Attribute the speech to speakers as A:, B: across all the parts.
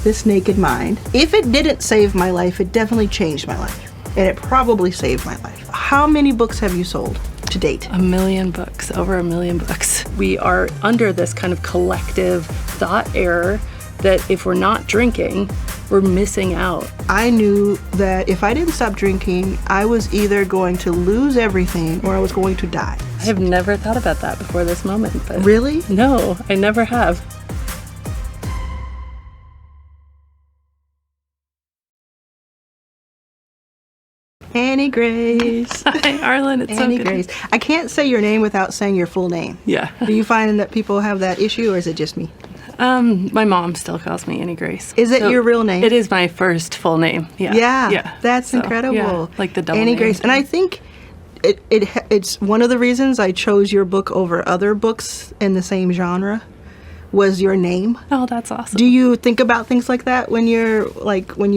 A: This Naked Mind. If it didn't save my life, it definitely changed my life. And it probably saved my life. How many books have you sold to date?
B: 1 million books, over 1 million books. We are under this kind of collective thought error that if we're not drinking, we're missing out.
A: I knew that if I didn't stop drinking, I was either going to lose everything or I was going to die.
B: I have never thought about that before this moment. But
A: Really?
B: No, I never have.
A: Annie Grace.
B: Hi, Arlen. It's
A: Annie
B: so good.
A: Grace. I can't say your name without saying your full name.
B: Yeah.
A: Do you find that people have that issue, or is it just me?
B: My mom still calls me Annie Grace.
A: Is it
B: So
A: your real name?
B: It is my first full name. Yeah.
A: Yeah. That's
B: So,
A: incredible.
B: yeah, like the double
A: Annie
B: name.
A: Grace. And I think it's one of the reasons I chose your book over other books in the same genre was your name.
B: Oh, that's awesome.
A: Do you think about things like that when you're when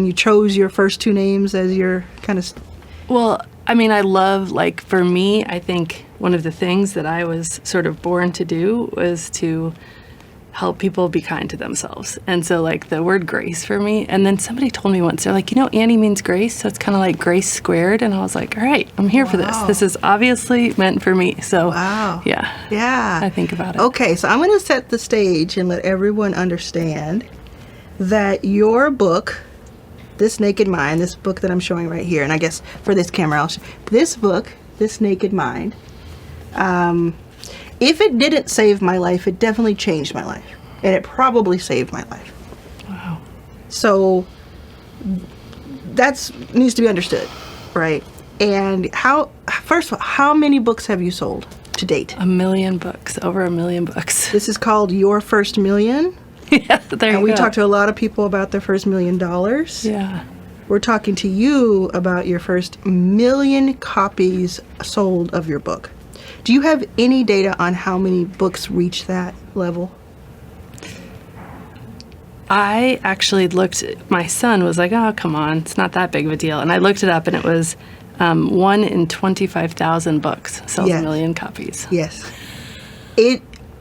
A: you chose your first two names as your kind of
B: Well, I mean, I love, for me, I think one of the things that I was sort of born to do was to help people be kind to themselves. And so, the word grace for me, and then somebody told me once, they're like, Annie means grace, so it's kind of like grace squared. And I was like, all right, I'm here for this. This is obviously meant for me. So, yeah, I think about it.
A: Okay, so I'm going to set the stage and let everyone understand that your book, This Naked Mind, this book that I'm showing right here, and I guess for this camera, this book, This Naked Mind, if it didn't save my life, it definitely changed my life. And it probably saved my life.
B: Wow.
A: So that needs to be understood, right? And first of all, how many books have you sold to date?
B: 1 million books, over 1 million books.
A: This is called Your First Million.
B: Yeah, there you
A: And we
B: go.
A: talked to a lot of people about their first $1 million.
B: Yeah.
A: We're talking to you about your first 1 million copies sold of your book. Do you have any data on how many books reach that level?
B: I actually my son was like, oh, come on, it's not that big of a deal. And I looked it up, and it was 1 in 25,000 books sells 1 million copies.
A: Yes.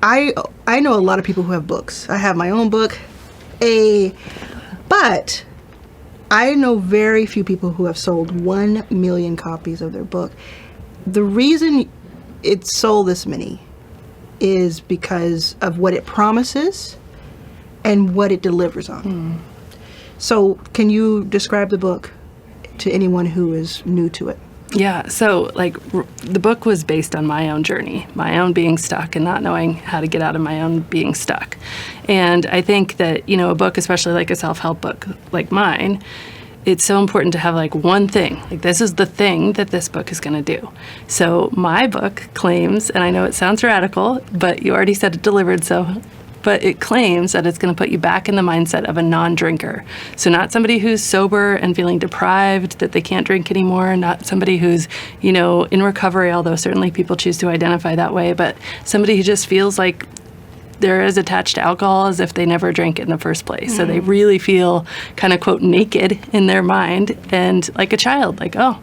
A: I know a lot of people who have books. I have my own book, but I know very few people who have sold 1 million copies of their book. The reason it's sold this many is because of what it promises and what it delivers on. So can you describe the book to anyone who is new to it?
B: Yeah, so the book was based on my own journey, my own being stuck and not knowing how to get out of my own being stuck. And I think that, a book, especially like a self-help book like mine, it's so important to have one thing. This is the thing that this book is going to do. So my book claims, and I know it sounds radical, but you already said it delivered, but it claims that it's going to put you back in the mindset of a non-drinker. So not somebody who's sober and feeling deprived that they can't drink anymore, not somebody who's, in recovery, although certainly people choose to identify that way, but somebody who just feels like they're as attached to alcohol as if they never drank it in the first place. So they really feel kind of, quote, naked in their mind and like a child, oh,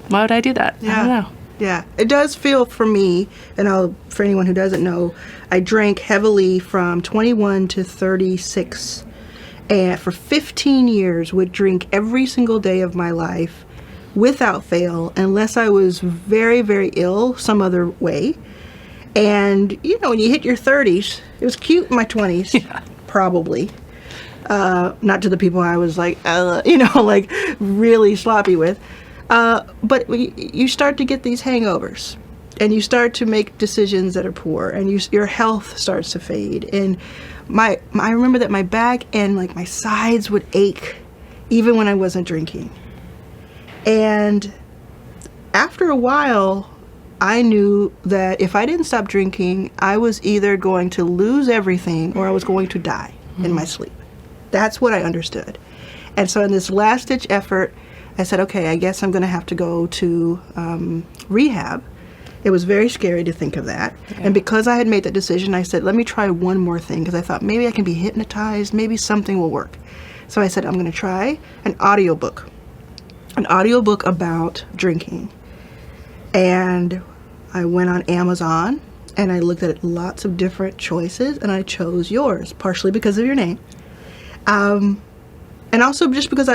B: why would I do that?
A: Yeah.
B: I don't know.
A: Yeah, it does feel for me, and for anyone who doesn't know, I drank heavily from 21 to 36, and for 15 years would drink every single day of my life without fail, unless I was very, very ill some other way. And, when you hit your 30s, it was cute in my 20s, probably. Not to the people I was really sloppy with. But you start to get these hangovers, and you start to make decisions that are poor, and your health starts to fade. And I remember that my back and my sides would ache even when I wasn't drinking. And after a while, I knew that if I didn't stop drinking, I was either going to lose everything or I was going to die in my sleep. That's what I understood. And so in this last-ditch effort, I said, okay, I guess I'm going to have to go to rehab. It was very scary to think of that. Yeah. And because I had made that decision, I said, let me try one more thing, because I thought maybe I can be hypnotized, maybe something will work. So I said, I'm going to try an audiobook about drinking. And I went on Amazon and I looked at lots of different choices, and I chose yours, partially because of your name. And also just because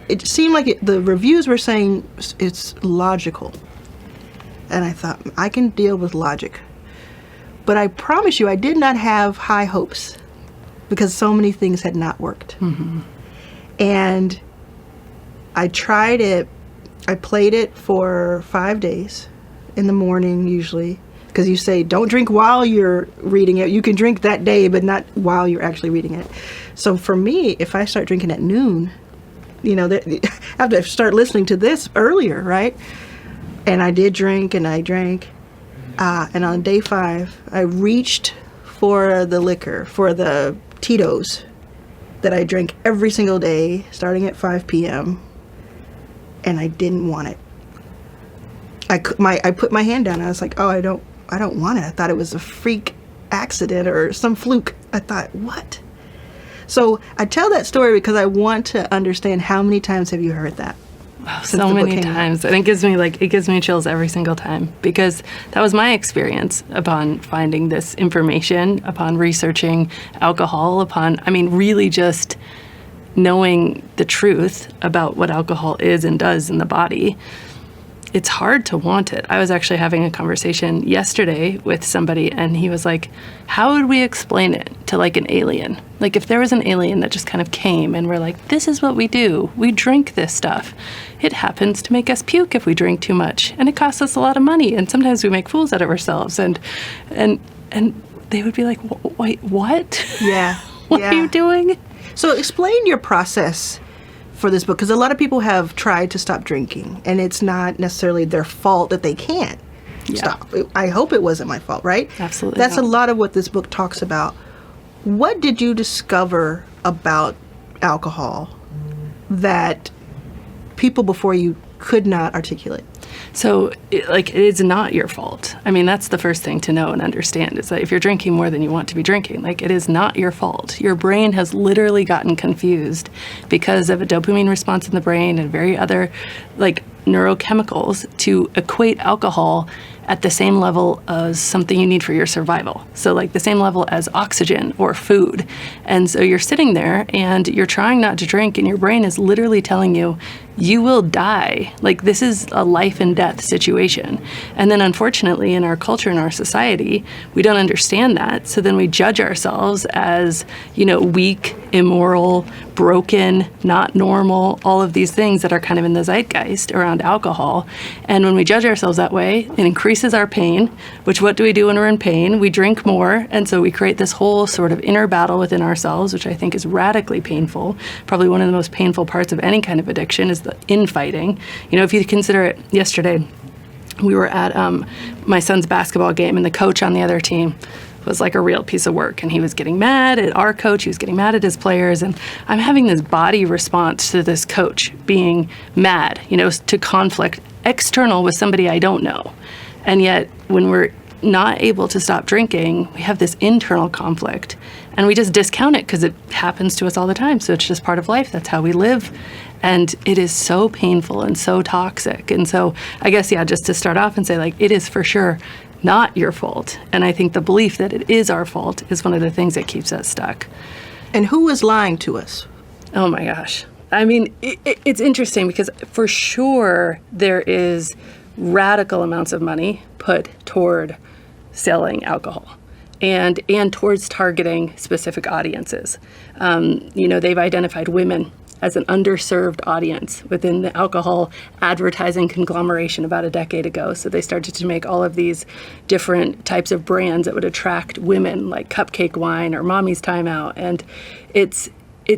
A: it seemed like the reviews were saying it's logical. And I thought, I can deal with logic. But I promise you, I did not have high hopes because so many things had not worked.
B: Mm-hmm.
A: And I tried it. I played it for 5 days in the morning usually, because you say don't drink while you're reading it. You can drink that day, but not while you're actually reading it. So for me, if I start drinking at noon, I have to start listening to this earlier, right? And I did drink, and I drank. And on day 5, I reached for the liquor, for the Tito's that I drank every single day, starting at 5 p.m., and I didn't want it. I put my hand down. I was like, oh, I don't want it. I thought it was a freak accident or some fluke. I thought, what? So I tell that story because I want to understand, how many times have you heard that?
B: Wow, so many times. And it gives me chills every single time, because that was my experience upon finding this information, upon researching alcohol, really just knowing the truth about what alcohol is and does in the body. It's hard to want it. I was actually having a conversation yesterday with somebody, and he was like, how would we explain it to like an alien? Like if there was an alien that just kind of came and we're like, this is what we do. We drink this stuff. It happens to make us puke if we drink too much, and it costs us a lot of money, and sometimes we make fools out of ourselves. And they would be like, wait, what?
A: Yeah.
B: What are you doing?
A: So explain your process for this book, because a lot of people have tried to stop drinking, and it's not necessarily their fault that they can't stop. I hope it wasn't my fault, right?
B: Absolutely.
A: That's a lot of what this book talks about. What did you discover about alcohol that people before you could not articulate?
B: So, it is not your fault. That's the first thing to know and understand, is that if you're drinking more than you want to be drinking, it is not your fault. Your brain has literally gotten confused because of a dopamine response in the brain and very other, neurochemicals to equate alcohol at the same level as something you need for your survival. So the same level as oxygen or food. And so you're sitting there and you're trying not to drink, and your brain is literally telling you, you will die. This is a life and death situation. And then unfortunately in our culture, in our society, we don't understand that. So then we judge ourselves as, weak, immoral, broken, not normal, all of these things that are kind of in the zeitgeist around alcohol. And when we judge ourselves that way, it increases our pain, which what do we do when we're in pain? We drink more. And so we create this whole sort of inner battle within ourselves, which I think is radically painful. Probably one of the most painful parts of any kind of addiction is the infighting. If you consider it, yesterday we were at my son's basketball game, and the coach on the other team was like a real piece of work, and he was getting mad at our coach, he was getting mad at his players, and I'm having this body response to this coach being mad, to conflict external with somebody I don't know. And yet when we're not able to stop drinking, we have this internal conflict, and we just discount it because it happens to us all the time. So it's just part of life. That's how we live. And it is so painful and so toxic. And so I guess, just to start off and say, it is for sure not your fault. And I think the belief that it is our fault is one of the things that keeps us stuck.
A: And who is lying to us?
B: Oh my gosh. It's interesting because for sure there is radical amounts of money put toward selling alcohol and towards targeting specific audiences. They've identified women as an underserved audience within the alcohol advertising conglomeration about a decade ago. So they started to make all of these different types of brands that would attract women, like Cupcake Wine or Mommy's Time Out. And it's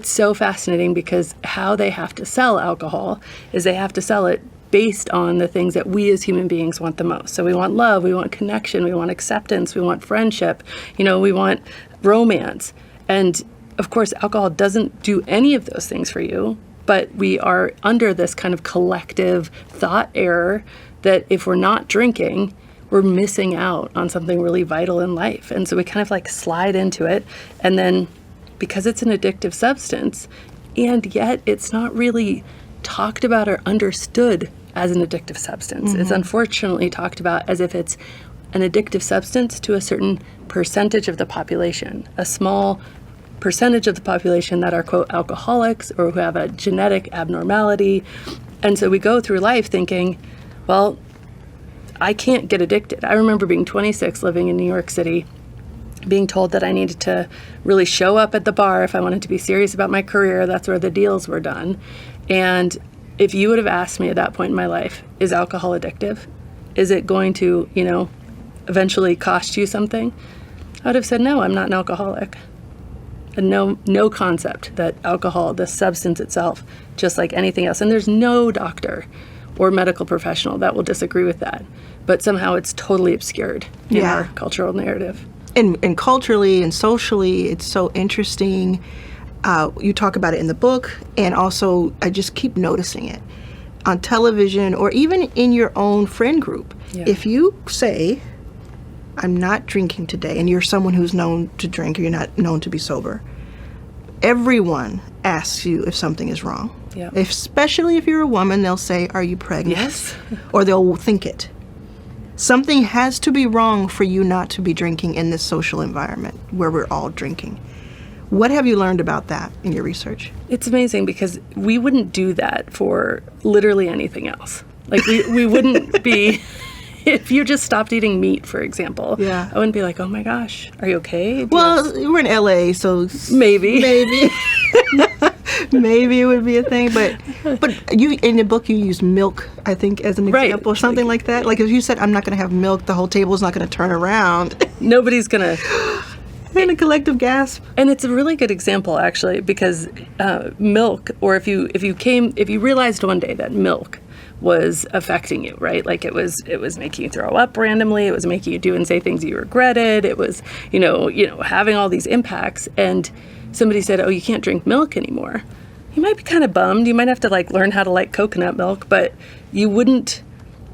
B: so fascinating because how they have to sell alcohol is they have to sell it based on the things that we as human beings want the most. So we want love, we want connection, we want acceptance, we want friendship, we want romance. And of course, alcohol doesn't do any of those things for you, but we are under this kind of collective thought error that if we're not drinking, we're missing out on something really vital in life. And so we kind of slide into it. And then because it's an addictive substance, and yet it's not really talked about or understood as an addictive substance. Mm-hmm. It's unfortunately talked about as if it's an addictive substance to a certain percentage of the population, a small percentage of the population that are, quote, alcoholics or who have a genetic abnormality. And so we go through life thinking, well, I can't get addicted. I remember being 26, living in New York City, being told that I needed to really show up at the bar if I wanted to be serious about my career. That's where the deals were done. And if you would have asked me at that point in my life, is alcohol addictive? Is it going to, eventually cost you something? I would have said, no, I'm not an alcoholic. And no concept that alcohol, the substance itself, just like anything else. And there's no doctor or medical professional that will disagree with that. But somehow it's totally obscured in our cultural narrative.
A: And culturally and socially, it's so interesting. You talk about it in the book, and also I just keep noticing it on television or even in your own friend group. Yeah. If you say, I'm not drinking today, and you're someone who's known to drink or you're not known to be sober, everyone asks you if something is wrong.
B: Yeah.
A: Especially if you're a woman, they'll say, are you pregnant?
B: Yes.
A: Or they'll think it. Something has to be wrong for you not to be drinking in this social environment where we're all drinking. What have you learned about that in your research?
B: It's amazing because we wouldn't do that for literally anything else. Like we wouldn't be, if you just stopped eating meat, for example, I wouldn't be like, oh my gosh, are you okay?
A: We're in LA, so
B: maybe.
A: Maybe it would be a thing, but you in the book you use milk, I think, as an example or something like that. Like if you said, I'm not going to have milk, the whole table is not going to turn around.
B: Nobody's going to.
A: In a collective gasp.
B: And it's a really good example, actually, because milk, or if you realized one day that milk was affecting you, right? Like it was making you throw up randomly. It was making you do and say things you regretted. It was, having all these impacts. And somebody said, oh, you can't drink milk anymore. You might be kind of bummed. You might have to learn how to like coconut milk, but you wouldn't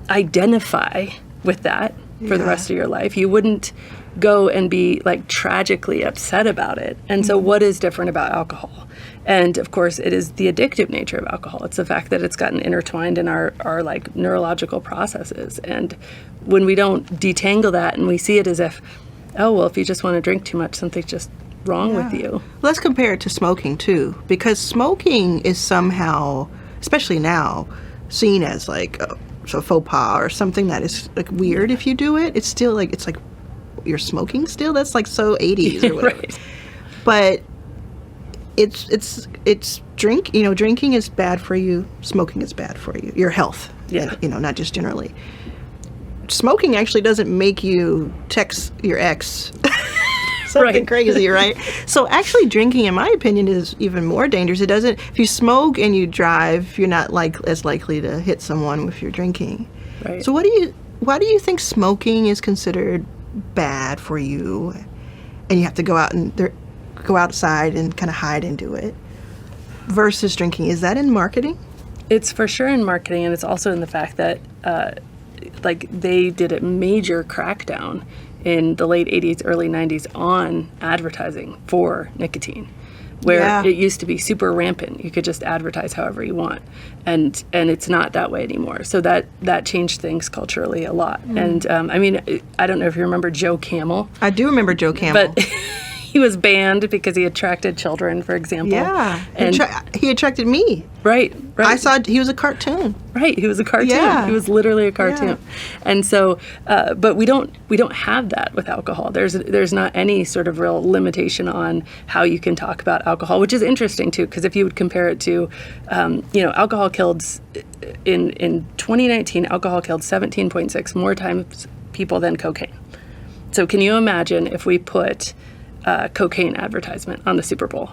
B: identify with that for the rest of your life. You wouldn't go and be tragically upset about it. And so what is different about alcohol? And of course, it is the addictive nature of alcohol. It's the fact that it's gotten intertwined in our neurological processes. And when we don't detangle that and we see it as if, oh, well, if you just want to drink too much, something's just wrong with you.
A: Let's compare it to smoking too, because smoking is somehow, especially now, seen as a faux pas or something that is weird if you do it. It's still it's you're smoking still? That's so 80s or whatever.
B: Right.
A: But it's drinking is bad for you. Smoking is bad for you. Your health.
B: Yeah.
A: Not just generally. Smoking actually doesn't make you text your ex something crazy, right? So actually drinking, in my opinion, is even more dangerous. It doesn't, if you smoke and you drive, you're not as likely to hit someone if you're drinking.
B: Right.
A: So why do you think smoking is considered bad for you, and you have to go outside and kind of hide and do it, versus drinking? Is that in marketing?
B: It's for sure in marketing, and it's also in the fact that they did a major crackdown in the late 80s, early 90s on advertising for nicotine, where it used to be super rampant. You could just advertise however you want, and it's not that way anymore. So that changed things culturally a lot. And I don't know if you remember Joe Camel.
A: I do remember Joe Camel.
B: But he was banned because he attracted children, for example.
A: Yeah, and he attracted me.
B: Right.
A: I saw he was a cartoon.
B: Right, he was a cartoon.
A: Yeah.
B: He was literally a cartoon. Yeah. And so, but we don't have that with alcohol. There's not any sort of real limitation on how you can talk about alcohol, which is interesting too, because if you would compare it to, alcohol killed in 2019, alcohol killed 17.6 more times people than cocaine. So can you imagine if we put cocaine advertisement on the Super Bowl?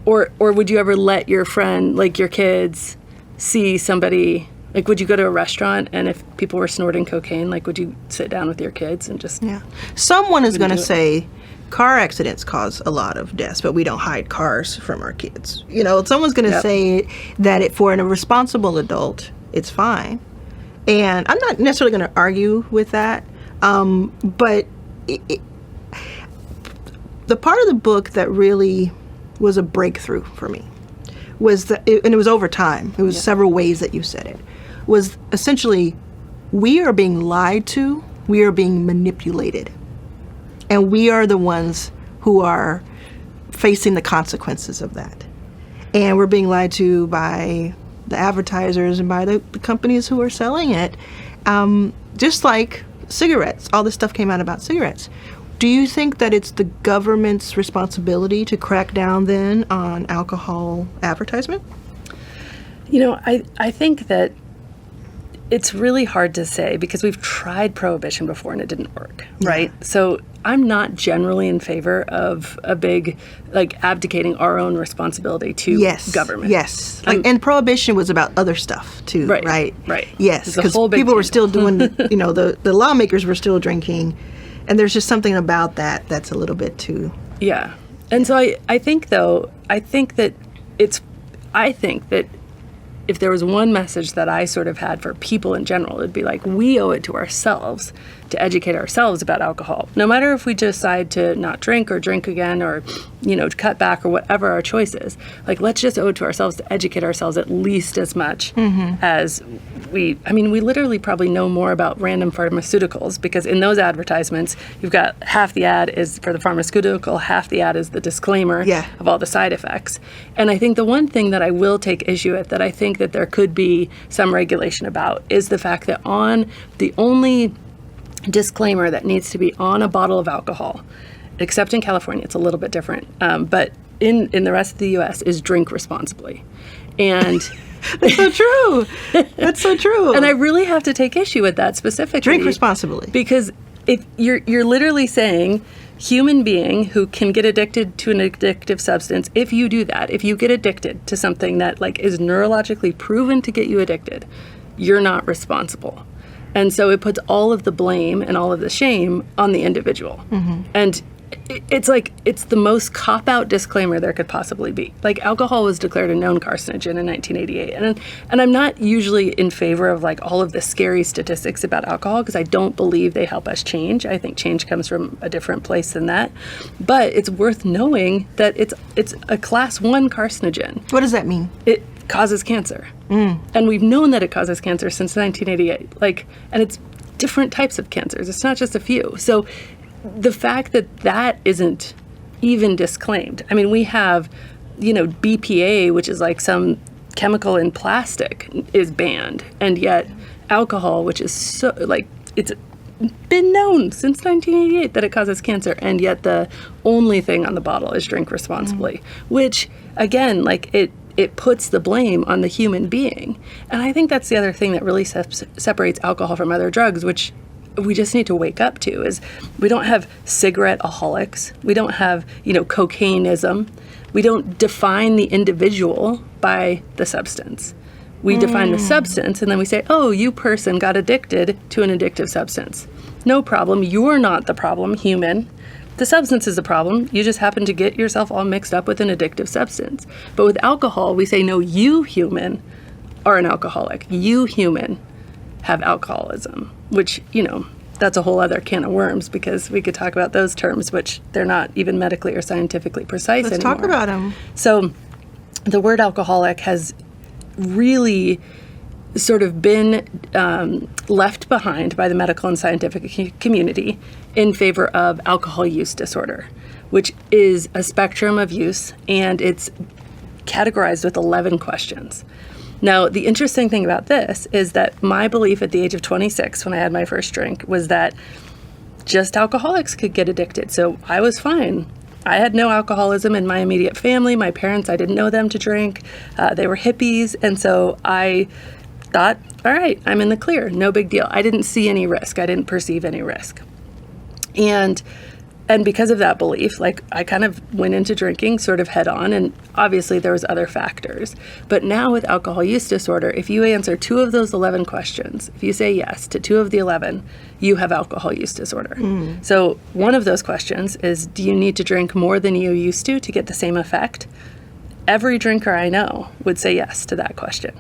B: Or would you ever let your friend, your kids, see somebody, would you go to a restaurant and if people were snorting cocaine, would you sit down with your kids and just...
A: Yeah. Someone is going to say car accidents cause a lot of deaths, but we don't hide cars from our kids. Someone's going to say that for a responsible adult, it's fine. And I'm not necessarily going to argue with that, but the part of the book that really was a breakthrough for me was and it was over time. It was several ways that you said it. Was essentially, we are being lied to, we are being manipulated, and we are the ones who are facing the consequences of that. And we're being lied to by the advertisers and by the companies who are selling it. Just like cigarettes, all this stuff came out about cigarettes. Do you think that it's the government's responsibility to crack down then on alcohol advertisement?
B: I think that it's really hard to say because we've tried prohibition before and it didn't work, right? So I'm not generally in favor of a big, abdicating our own responsibility to government.
A: Yes. And prohibition was about other stuff too, right?
B: Right.
A: Yes, because people were still doing, the lawmakers were still drinking. And there's just something about that that's a little bit too...
B: Yeah. And so I think that if there was one message that I sort of had for people in general, it'd be like, we owe it to ourselves to educate ourselves about alcohol. No matter if we decide to not drink or drink again or, to cut back or whatever our choice is, let's just owe it to ourselves to educate ourselves at least as much as we literally probably know more about random pharmaceuticals because in those advertisements, you've got half the ad is for the pharmaceutical, half the ad is the disclaimer of all the side effects. And I think the one thing that I will take issue with that I think that there could be some regulation about is the fact that on the only disclaimer that needs to be on a bottle of alcohol, except in California, it's a little bit different, but in the rest of the U.S. is drink responsibly. And
A: that's so true. That's so true.
B: And I really have to take issue with that specifically.
A: Drink responsibly.
B: Because if you're literally saying human being who can get addicted to an addictive substance, if you do that, if you get addicted to something that is neurologically proven to get you addicted, you're not responsible. And so it puts all of the blame and all of the shame on the individual. And it's the most cop-out disclaimer there could possibly be. Alcohol was declared a known carcinogen in 1988. And I'm not usually in favor of all of the scary statistics about alcohol because I don't believe they help us change. I think change comes from a different place than that. But it's worth knowing that it's a class 1 carcinogen.
A: What does that mean? It
B: causes cancer. And we've known that it causes cancer since 1988. And it's different types of cancers. It's not just a few. So the fact that isn't even disclaimed. We have, BPA, which is some chemical in plastic, is banned. And yet alcohol, which is so, it's been known since 1988 that it causes cancer. And yet the only thing on the bottle is drink responsibly, which, again, it puts the blame on the human being. And I think that's the other thing that really separates alcohol from other drugs, which we just need to wake up to, is we don't have cigarette-aholics. We don't have, cocaineism. We don't define the individual by the substance. We define the substance, and then we say, oh, you person got addicted to an addictive substance. No problem. You're not the problem, human. The substance is the problem. You just happen to get yourself all mixed up with an addictive substance. But with alcohol, we say, no, you human are an alcoholic. You human have alcoholism, which, that's a whole other can of worms because we could talk about those terms, which they're not even medically or scientifically precise anymore.
A: Let's talk about them.
B: So the word alcoholic has really sort of been left behind by the medical and scientific community in favor of alcohol use disorder, which is a spectrum of use, and it's categorized with 11 questions. Now, the interesting thing about this is that my belief at the age of 26, when I had my first drink, was that just alcoholics could get addicted. So I was fine. I had no alcoholism in my immediate family. My parents, I didn't know them to drink. They were hippies. And so I thought, all right, I'm in the clear. No big deal. I didn't see any risk. I didn't perceive any risk. And because of that belief, I kind of went into drinking sort of head on, and obviously there was other factors. But now with alcohol use disorder, if you answer 2 of those 11 questions, if you say yes to 2 of the 11, you have alcohol use disorder. So one of those questions is, do you need to drink more than you used to get the same effect? Every drinker I know would say yes to that question.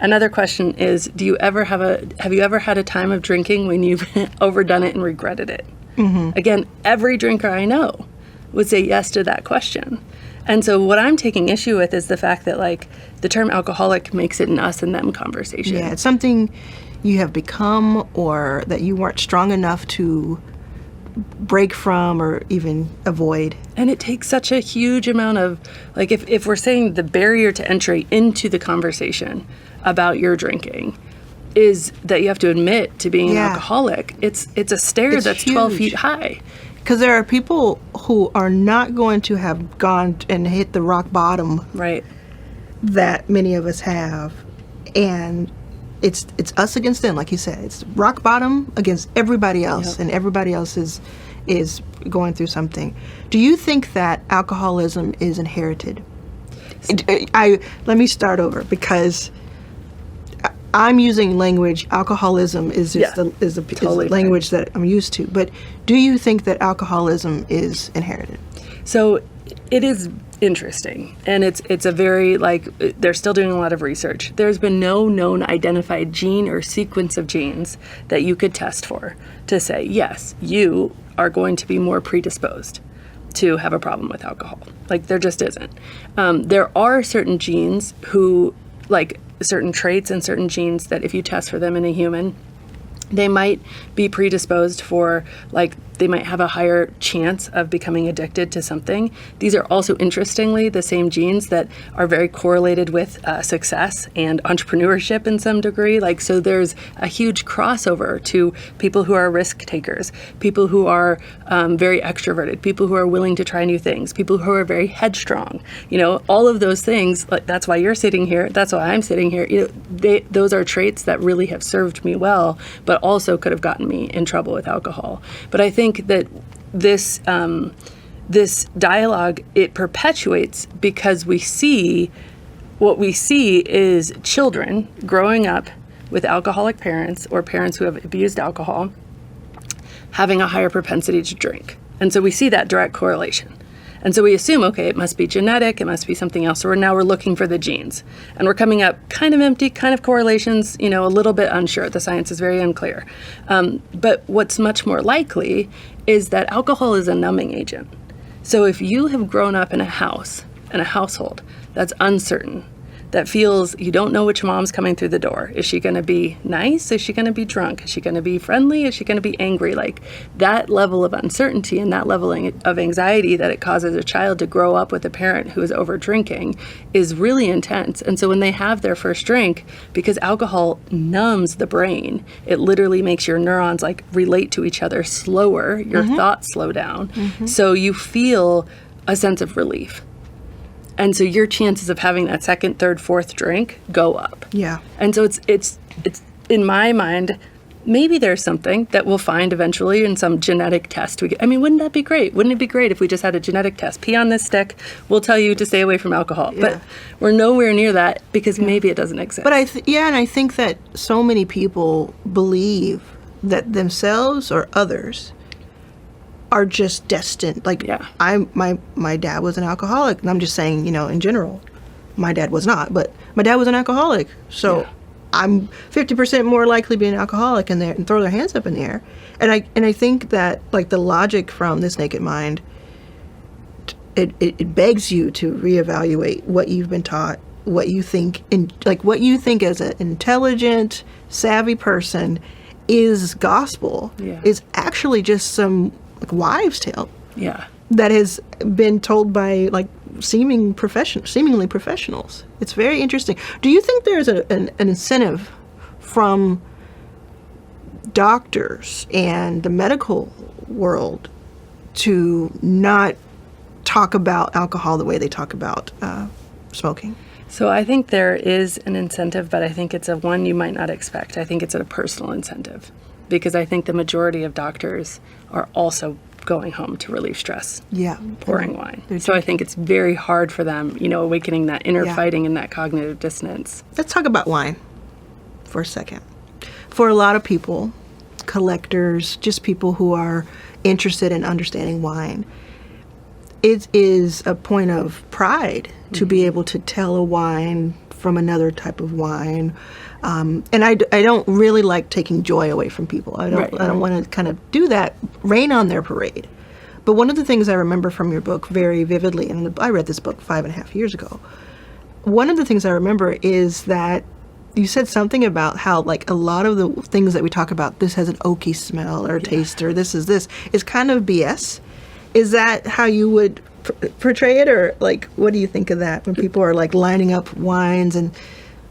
B: Another question is, have you ever had a time of drinking when you've overdone it and regretted it? Again, every drinker I know would say yes to that question. And so what I'm taking issue with is the fact that the term alcoholic makes it an us and them conversation.
A: Yeah, it's something you have become or that you weren't strong enough to break from or even avoid.
B: And it takes such a huge amount of, like, if we're saying the barrier to entry into the conversation about your drinking is that you have to admit to being an alcoholic, it's a stair that's huge. 12 feet high.
A: Because there are people who are not going to have gone and hit the rock bottom
B: right.
A: that many of us have. And it's us against them, like you said. It's rock bottom against everybody else,
B: Yep.
A: and everybody else is going through something. Do you think that alcoholism is inherited? Let me start over, because I'm using language. Alcoholism is just is the language that I'm used to. But do you think that alcoholism is inherited?
B: So it is interesting, and it's a very, like, they're still doing a lot of research. There's been no known identified gene or sequence of genes that you could test for to say, yes, you are going to be more predisposed to have a problem with alcohol. Like, there just isn't. There are certain genes who, like, certain traits and certain genes that if you test for them in a human, they might be predisposed for, like, they might have a higher chance of becoming addicted to something. These are also, interestingly, the same genes that are very correlated with success and entrepreneurship in some degree. Like, so there's a huge crossover to people who are risk takers, people who are very extroverted, people who are willing to try new things, people who are very headstrong. You know, all of those things. Like, that's why you're sitting here. That's why I'm sitting here. You know, those are traits that really have served me well, but also could have gotten me in trouble with alcohol. But I think that this dialogue, it perpetuates because what we see is children growing up with alcoholic parents or parents who have abused alcohol having a higher propensity to drink. And so we see that direct correlation. And so we assume, okay, it must be genetic, it must be something else. So now we're looking for the genes. And we're coming up kind of empty, kind of correlations, you know, a little bit unsure. The science is very unclear. But what's much more likely is that alcohol is a numbing agent. So if you have grown up in a household that's uncertain, that feels you don't know which mom's coming through the door. Is she going to be nice? Is she going to be drunk? Is she going to be friendly? Is she going to be angry? Like, that level of uncertainty and that level of anxiety that it causes a child to grow up with a parent who is over drinking is really intense. And so when they have their first drink, because alcohol numbs the brain, it literally makes your neurons, like, relate to each other slower. Your thoughts slow down. So you feel a sense of relief. And so your chances of having that second, third, fourth drink go up.
A: Yeah.
B: And so it's in my mind, maybe there's something that we'll find eventually in some genetic test. I mean, wouldn't that be great? Wouldn't it be great if we just had a genetic test? Pee on this stick, we'll tell you to stay away from alcohol.
A: Yeah.
B: But we're nowhere near that because maybe it doesn't exist.
A: But and I think that so many people believe that themselves or others are just destined. Like, my dad was an alcoholic, and I'm just saying, you know, in general, my dad was not, but my dad was an alcoholic, so I'm 50% more likely to be an alcoholic and throw their hands up in the air. And I think that, like, the logic from This Naked Mind, it begs you to reevaluate what you've been taught, what you think, what you think as an intelligent, savvy person is gospel, is actually just some, like, wives' tale that has been told by, like, seemingly professionals. It's very interesting. Do you think there's an incentive from doctors and the medical world to not talk about alcohol the way they talk about smoking?
B: So I think there is an incentive, but I think it's a one you might not expect. I think it's a personal incentive, because I think the majority of doctors are also going home to relieve stress, pouring wine. So I think it's very hard for them, you know, awakening that inner fighting and that cognitive dissonance.
A: Let's talk about wine for a second. For a lot of people, collectors, just people who are interested in understanding wine, it is a point of pride to be able to tell a wine from another type of wine. And I don't really like taking joy away from people. I don't want to kind of do that, rain on their parade. But one of the things I remember from your book very vividly, and I read this book 5.5 years ago, one of the things I remember is that you said something about how like a lot of the things that we talk about, this has an oaky smell or taste or this is kind of BS. Is that how you would portray it, or like what do you think of that when people are like lining up wines and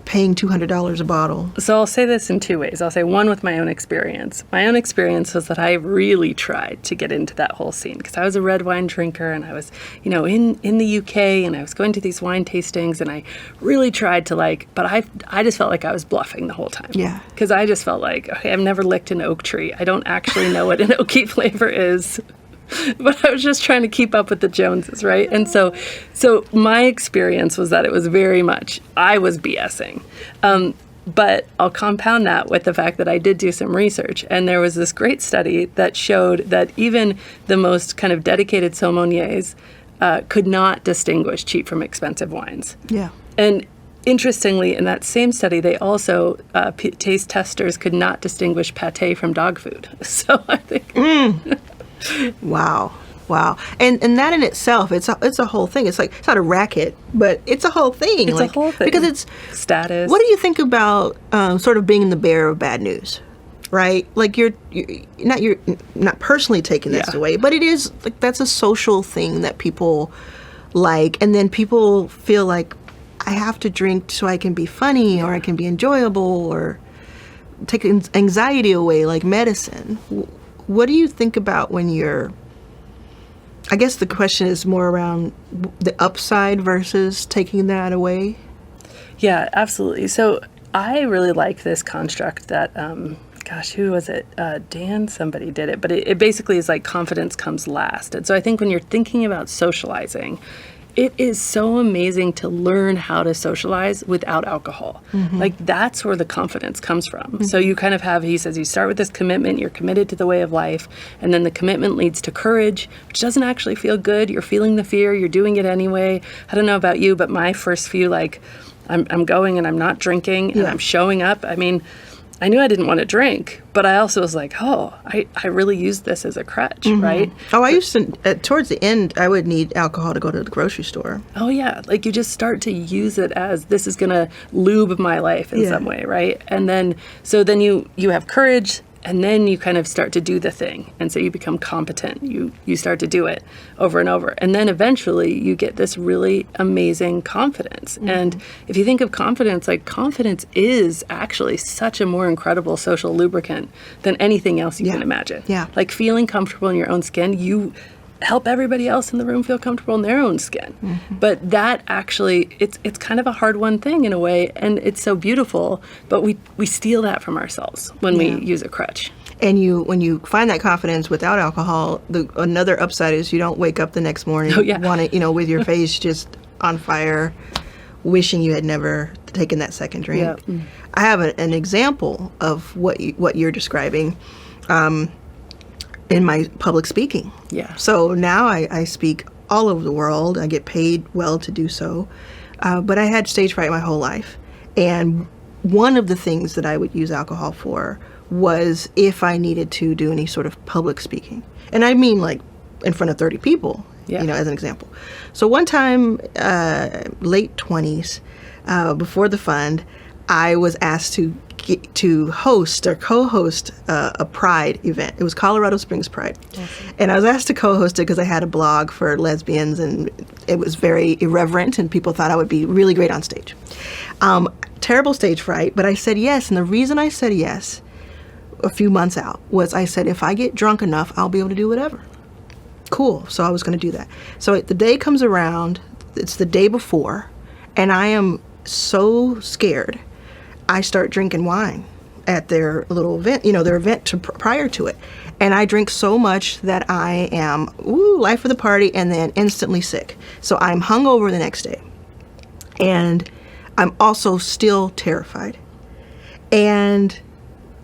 A: paying $200 a bottle?
B: So I'll say this in two ways. I'll say one with my own experience. My own experience was that I really tried to get into that whole scene because I was a red wine drinker and I was, in the UK and I was going to these wine tastings and I really tried to but I just felt like I was bluffing the whole time.
A: Yeah.
B: Because I just felt like, okay, I've never licked an oak tree. I don't actually know what an oaky flavor is. But I was just trying to keep up with the Joneses, right? And so my experience was that it was very much, I was BSing. But I'll compound that with the fact that I did do some research. And there was this great study that showed that even the most kind of dedicated sommeliers could not distinguish cheap from expensive wines.
A: Yeah.
B: And interestingly, in that same study, they also, taste testers could not distinguish pate from dog food. So I think...
A: Wow. And that in itself, it's a whole thing. It's like, it's not a racket, but it's a whole thing.
B: It's a whole thing.
A: Because it's
B: status.
A: What do you think about sort of being the bearer of bad news? Right? Like you're not personally taking this away, but it is like that's a social thing that people like, and then people feel like I have to drink so I can be funny or I can be enjoyable or take anxiety away like medicine. What do you think about when I guess the question is more around the upside versus taking that away?
B: Yeah, absolutely. So I really like this construct that, who was it? Dan, somebody did it, but it basically is like confidence comes last. And so I think when you're thinking about socializing, it is so amazing to learn how to socialize without alcohol. Mm-hmm. Like that's where the confidence comes from. Mm-hmm. So you kind of have, he says, you start with this commitment, you're committed to the way of life, and then the commitment leads to courage, which doesn't actually feel good. You're feeling the fear, you're doing it anyway. I don't know about you, but my first few, I'm going and I'm not drinking and I'm showing up. I mean, I knew I didn't want to drink, but I also was like, I really used this as a crutch, right?
A: Oh, I used to, towards the end, I would need alcohol to go to the grocery store.
B: Oh, yeah. Like you just start to use it as this is going to lube my life in some way, right? And then, you have courage, and then you kind of start to do the thing. And so you become competent. You start to do it over and over. And then eventually you get this really amazing confidence. Mm-hmm. And if you think of confidence, like confidence is actually such a more incredible social lubricant than anything else you can imagine.
A: Yeah.
B: Like feeling comfortable in your own skin, you help everybody else in the room feel comfortable in their own skin. Mm-hmm. But that actually, it's kind of a hard-won thing in a way, and it's so beautiful, but we steal that from ourselves when we use a crutch.
A: And when you find that confidence without alcohol, another upside is you don't wake up the next morning with your face just on fire, wishing you had never taken that second drink. Yeah. Mm. I have an example of what you're describing. In my public speaking.
B: Yeah.
A: So now I speak all over the world. I get paid well to do so. But I had stage fright my whole life. And one of the things that I would use alcohol for was if I needed to do any sort of public speaking. And I mean like in front of 30 people, as an example. So one time, late 20s, before the fund, I was asked to host or co-host a Pride event. It was Colorado Springs Pride. Awesome. And I was asked to co-host it because I had a blog for lesbians and it was very irreverent and people thought I would be really great on stage. Terrible stage fright, but I said yes. And the reason I said yes a few months out was I said, if I get drunk enough, I'll be able to do whatever. Cool. So I was going to do that. So the day comes around, it's the day before, and I am so scared. I start drinking wine at their little event, their event prior to it. And I drink so much that I am, life of the party, and then instantly sick. So I'm hungover the next day. And I'm also still terrified. And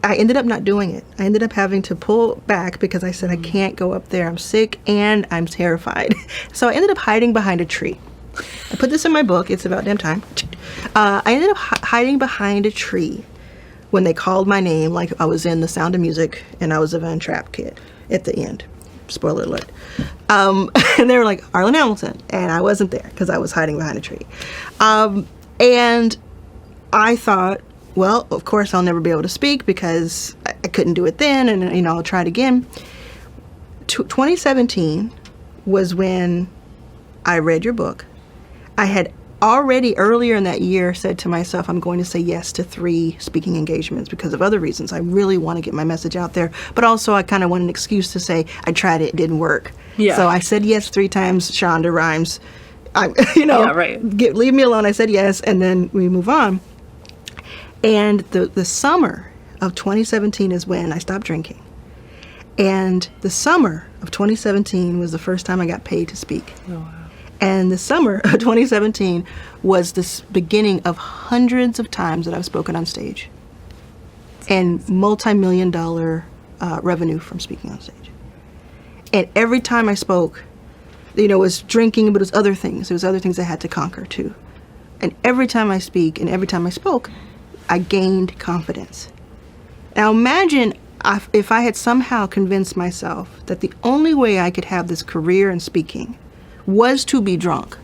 A: I ended up not doing it. I ended up having to pull back because I said, I can't go up there. I'm sick and I'm terrified. So I ended up hiding behind a tree. I put this in my book. It's about damn time. I ended up hiding behind a tree when they called my name, like I was in The Sound of Music and I was a Van Trapp kid at the end. Spoiler alert. And they were like, Arlen Hamilton. And I wasn't there because I was hiding behind a tree. And I thought, well, of course, I'll never be able to speak because I couldn't do it then, and, you know, I'll try it again. 2017 was when I read your book. I had already earlier in that year said to myself, I'm going to say yes to 3 speaking engagements because of other reasons. I really want to get my message out there, but also I kind of want an excuse to say I tried it, it didn't work.
B: Yeah.
A: So I said yes 3 times. Shonda rhymes. You know,
B: Yeah, right.
A: Leave me alone. I said yes, and then we move on. And the summer of 2017 is when I stopped drinking. And the summer of 2017 was the first time I got paid to speak.
B: Oh, wow.
A: And the summer of 2017 was the beginning of hundreds of times that I've spoken on stage and multi-million-dollar revenue from speaking on stage. And every time I spoke, you know, it was drinking, but it was other things. There was other things I had to conquer too. And every time I speak and every time I spoke, I gained confidence. Now imagine if I had somehow convinced myself that the only way I could have this career in speaking was to be drunk.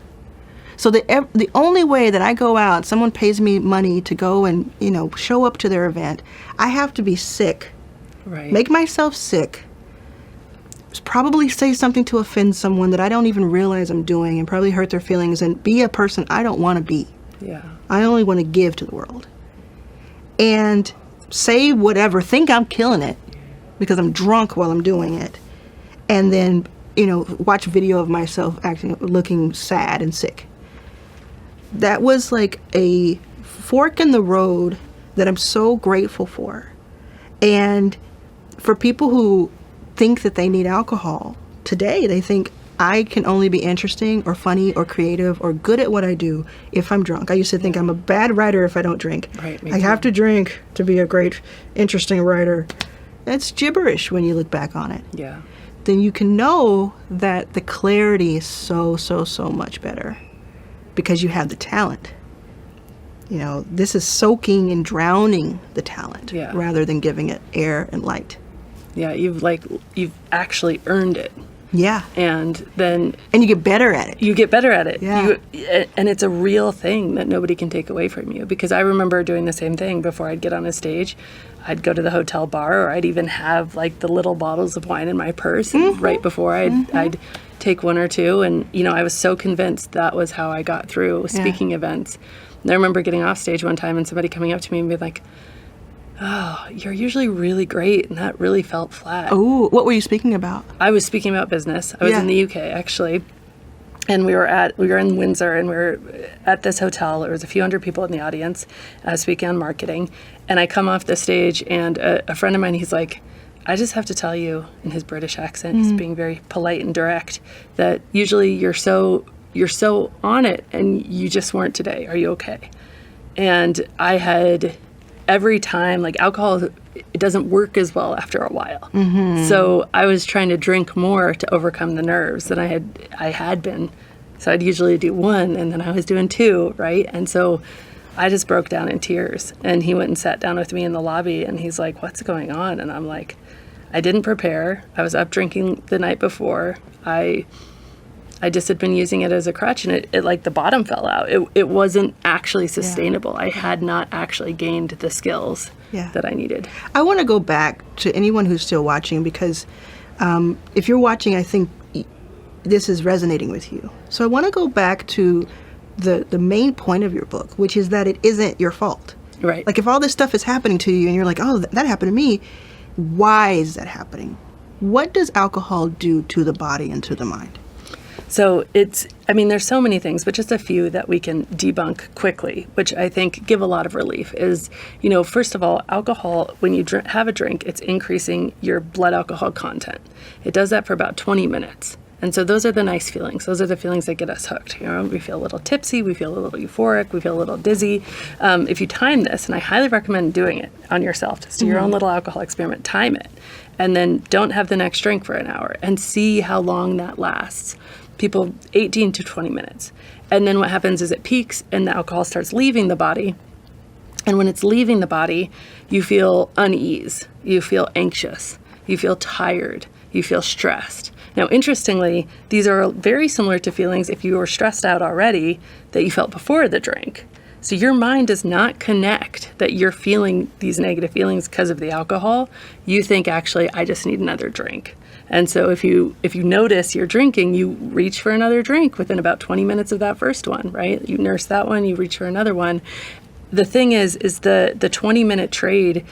A: So the only way that I go out, someone pays me money to go and, you know, show up to their event, I have to be sick,
B: Right.
A: make myself sick, probably say something to offend someone that I don't even realize I'm doing and probably hurt their feelings and be a person I don't want to be.
B: Yeah.
A: I only want to give to the world. And say whatever, think I'm killing it because I'm drunk while I'm doing it. And then, you know, watch video of myself looking sad and sick. That was like a fork in the road that I'm so grateful for. And for people who think that they need alcohol, today they think I can only be interesting or funny or creative or good at what I do if I'm drunk. I used to think I'm a bad writer if I don't drink.
B: Right, me
A: I
B: too.
A: have to drink to be a great, interesting writer. That's gibberish when you look back on it.
B: Yeah.
A: Then you can know that the clarity is so much better because you have the talent. You know, this is soaking and drowning the talent
B: Yeah.
A: rather than giving it air and light.
B: Yeah, you've actually earned it.
A: Yeah.
B: And then
A: And you get better at it.
B: you get better at it.
A: Yeah.
B: And it's a real thing that nobody can take away from you. Because I remember doing the same thing before I'd get on a stage. I'd go to the hotel bar, or I'd even have like the little bottles of wine in my purse. And right before I'd take 1 or 2. And, you know, I was so convinced that was how I got through speaking events. And I remember getting off stage one time and somebody coming up to me and being like, "Oh, you're usually really great." And that really felt flat.
A: Oh, what were you speaking about?
B: I was speaking about business. I was
A: Yeah.
B: in the UK actually, and we were in Windsor, and we were at this hotel. There was a few hundred people in the audience, speaking on marketing. And I come off the stage, and a friend of mine, he's like, "I just have to tell you," in his British accent, he's being very polite and direct, "that usually you're so on it, and you just weren't today. Are you okay?" And I had every time, like, alcohol, it doesn't work as well after a while. So I was trying to drink more to overcome the nerves than I had been. So I'd usually do 1, and then I was doing 2, right? And so I just broke down in tears. And he went and sat down with me in the lobby, and he's like, "What's going on?" And I'm like, "I didn't prepare. I was up drinking the night before. I just had been using it as a crutch, and it like the bottom fell out. It wasn't actually sustainable. I had not actually gained the skills that I needed."
A: I want to go back to anyone who's still watching because if you're watching, I think this is resonating with you. So I want to go back to the main point of your book, which is that it isn't your fault.
B: Right.
A: Like if all this stuff is happening to you and you're like, oh, that happened to me, why is that happening? What does alcohol do to the body and to the mind?
B: So there's so many things, but just a few that we can debunk quickly, which I think give a lot of relief is, you know, first of all, alcohol, when you have a drink, it's increasing your blood alcohol content. It does that for about 20 minutes. And so those are the nice feelings. Those are the feelings that get us hooked. You know, we feel a little tipsy, we feel a little euphoric, we feel a little dizzy. If you time this, and I highly recommend doing it on yourself, just do your own little alcohol experiment, time it, and then don't have the next drink for an hour and see how long that lasts. People, 18 to 20 minutes. And then what happens is it peaks and the alcohol starts leaving the body. And when it's leaving the body, you feel unease, you feel anxious, you feel tired, you feel stressed. Now, interestingly, these are very similar to feelings if you were stressed out already that you felt before the drink. So your mind does not connect that you're feeling these negative feelings because of the alcohol. You think, actually, I just need another drink. And so if you notice you're drinking, you reach for another drink within about 20 minutes of that first one, right? You nurse that one, you reach for another one. The thing is the 20-minute trade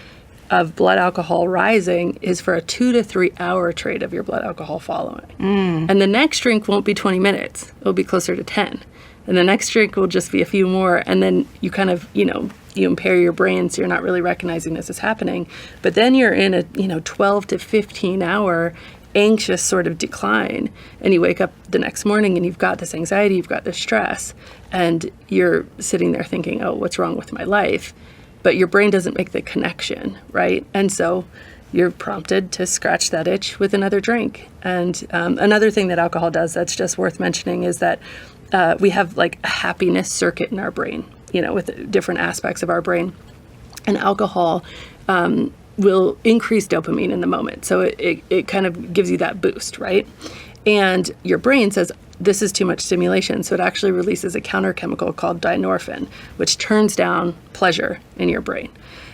B: of blood alcohol rising is for a 2 to 3 hour trade of your blood alcohol following. And the next drink won't be 20 minutes. It'll be closer to 10. And the next drink will just be a few more. And then you kind of, you impair your brain, so you're not really recognizing this is happening. But then you're in a, 12 to 15 hour anxious sort of decline. And you wake up the next morning and you've got this anxiety, you've got this stress, and you're sitting there thinking, oh, what's wrong with my life? But your brain doesn't make the connection, right? And so you're prompted to scratch that itch with another drink. And another thing that alcohol does that's just worth mentioning is that we have like a happiness circuit in our brain, with different aspects of our brain. And alcohol will increase dopamine in the moment. So it kind of gives you that boost, right? And your brain says, this is too much stimulation. So it actually releases a counterchemical called dynorphin, which turns down pleasure in your brain.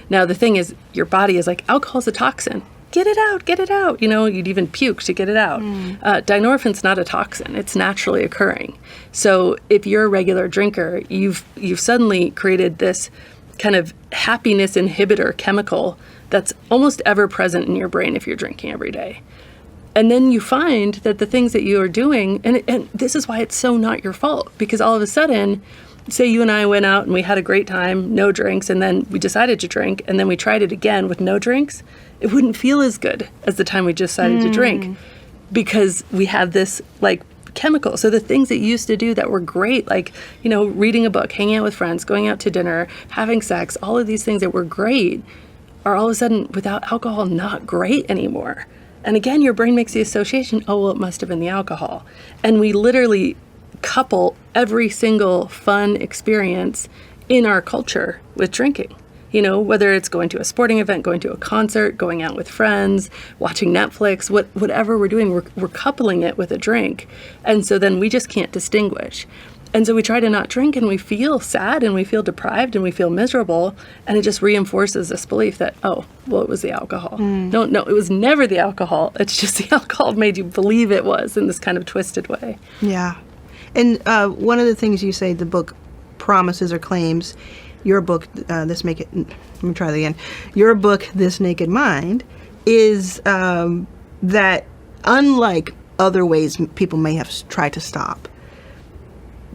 B: Now, the thing is, your body is like, alcohol's a toxin. Get it out, get it out. You'd even puke to get it out. Dynorphin's not a toxin. It's naturally occurring. So if you're a regular drinker, you've suddenly created this kind of happiness inhibitor chemical that's almost ever present in your brain if you're drinking every day. And then you find that the things that you are doing, and this is why it's so not your fault, because all of a sudden, say you and I went out and we had a great time, no drinks, and then we decided to drink, and then we tried it again with no drinks, it wouldn't feel as good as the time we decided to drink, because we have this like chemical. So the things that you used to do that were great, like, reading a book, hanging out with friends, going out to dinner, having sex, all of these things that were great are all of a sudden without alcohol not great anymore. And again, your brain makes the association, oh, well, it must have been the alcohol. And we literally couple every single fun experience in our culture with drinking. Whether it's going to a sporting event, going to a concert, going out with friends, watching Netflix, whatever we're doing, we're coupling it with a drink. And so then we just can't distinguish. And so we try to not drink and we feel sad and we feel deprived and we feel miserable. And it just reinforces this belief that, oh, well, it was the alcohol. No, it was never the alcohol. It's just the alcohol made you believe it was in this kind of twisted way.
A: Yeah. And one of the things you say the book promises or claims, your book, let me try that again. Your book, This Naked Mind, is that unlike other ways people may have tried to stop,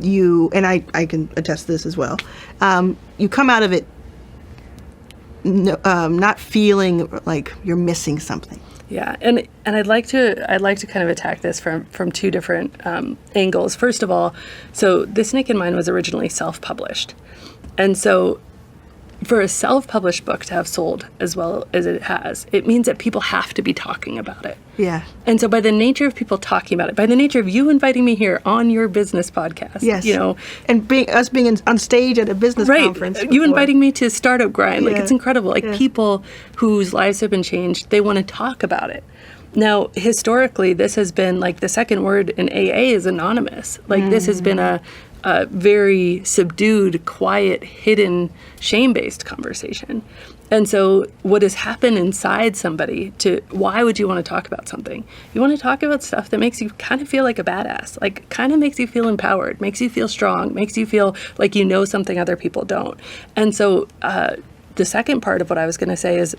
A: you, and I can attest to this as well, you come out of it not feeling like you're missing something.
B: Yeah, and I'd like to kind of attack this from two different angles. First of all, so This Naked Mind was originally self-published, and so for a self-published book to have sold as well as it has, it means that people have to be talking about it.
A: Yeah.
B: And so by the nature of people talking about it, by the nature of you inviting me here on your business podcast,
A: yes, and being on stage at a business conference,
B: you inviting me to Startup Grind, like it's incredible. Like people whose lives have been changed, they want to talk about it. Now, historically, this has been like the second word in AA is anonymous. Like this has been a very subdued, quiet, hidden, shame-based conversation. And so what has happened inside somebody why would you want to talk about something? You want to talk about stuff that makes you kind of feel like a badass, like kind of makes you feel empowered, makes you feel strong, makes you feel like you know something other people don't. And so the second part of what I was going to say is,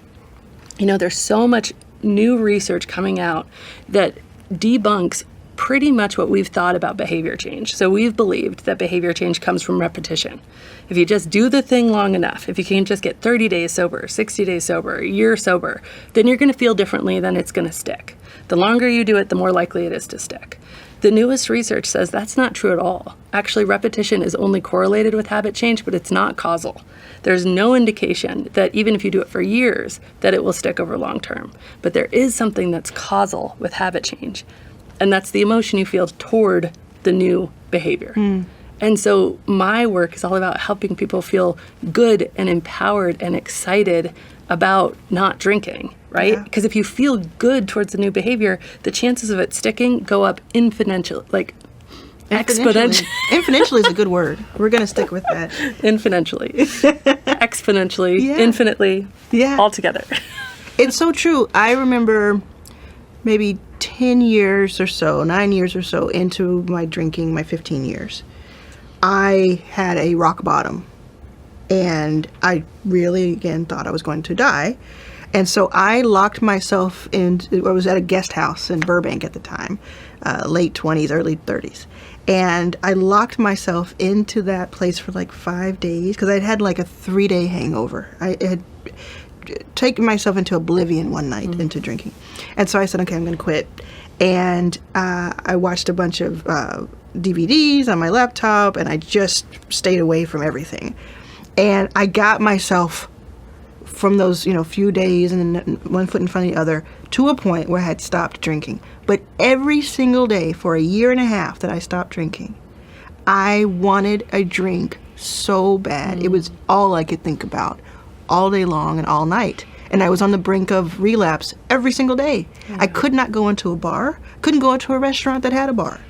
B: there's so much new research coming out that debunks pretty much what we've thought about behavior change. So we've believed that behavior change comes from repetition. If you just do the thing long enough, if you can just get 30 days sober, 60 days sober, a year sober, then you're going to feel differently, then it's going to stick. The longer you do it, the more likely it is to stick. The newest research says that's not true at all. Actually, repetition is only correlated with habit change, but it's not causal. There's no indication that even if you do it for years, that it will stick over long term. But there is something that's causal with habit change. And that's the emotion you feel toward the new behavior. And so my work is all about helping people feel good and empowered and excited about not drinking, right? Because if you feel good towards the new behavior, the chances of it sticking go up exponentially. Exponentially.
A: Exponentially is a good word. We're going to stick with that.
B: Infinitely. Exponentially.
A: Yeah.
B: Infinitely.
A: Yeah.
B: All together.
A: It's so true. I remember maybe 10 years or so, 9 years or so into my drinking, my 15 years, I had a rock bottom. And I really, again, thought I was going to die. And so I locked myself in. I was at a guest house in Burbank at the time, late 20s, early 30s. And I locked myself into that place for like 5 days because I'd had like a 3-day hangover. I had taken myself into oblivion one night into drinking. And so I said, okay, I'm going to quit. And I watched a bunch of DVDs on my laptop, and I just stayed away from everything. And I got myself from those, few days and then one foot in front of the other to a point where I had stopped drinking. But every single day for a year and a half that I stopped drinking, I wanted a drink so bad. It was all I could think about all day long and all night. And I was on the brink of relapse every single day. Yeah. I could not go into a bar, couldn't go into a restaurant that had a bar.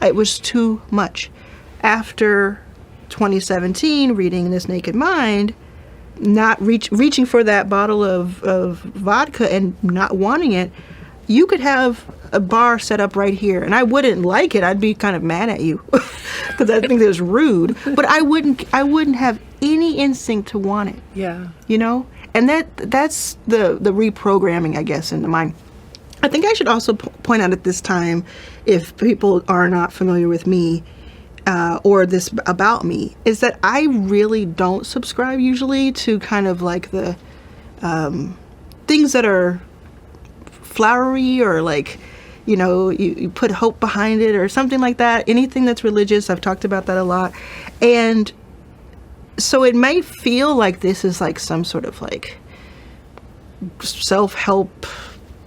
A: It was too much. After 2017, reading This Naked Mind, not reaching for that bottle of vodka and not wanting it, you could have a bar set up right here, and I wouldn't like it. I'd be kind of mad at you because I think it was rude. But I wouldn't have any instinct to want it.
B: Yeah.
A: And that's the reprogramming, I guess, in the mind. I think I should also point out at this time, if people are not familiar with me, or this about me, is that I really don't subscribe usually to kind of like the things that are flowery or like, you put hope behind it or something like that. Anything that's religious, I've talked about that a lot. And so it may feel like this is like some sort of like self-help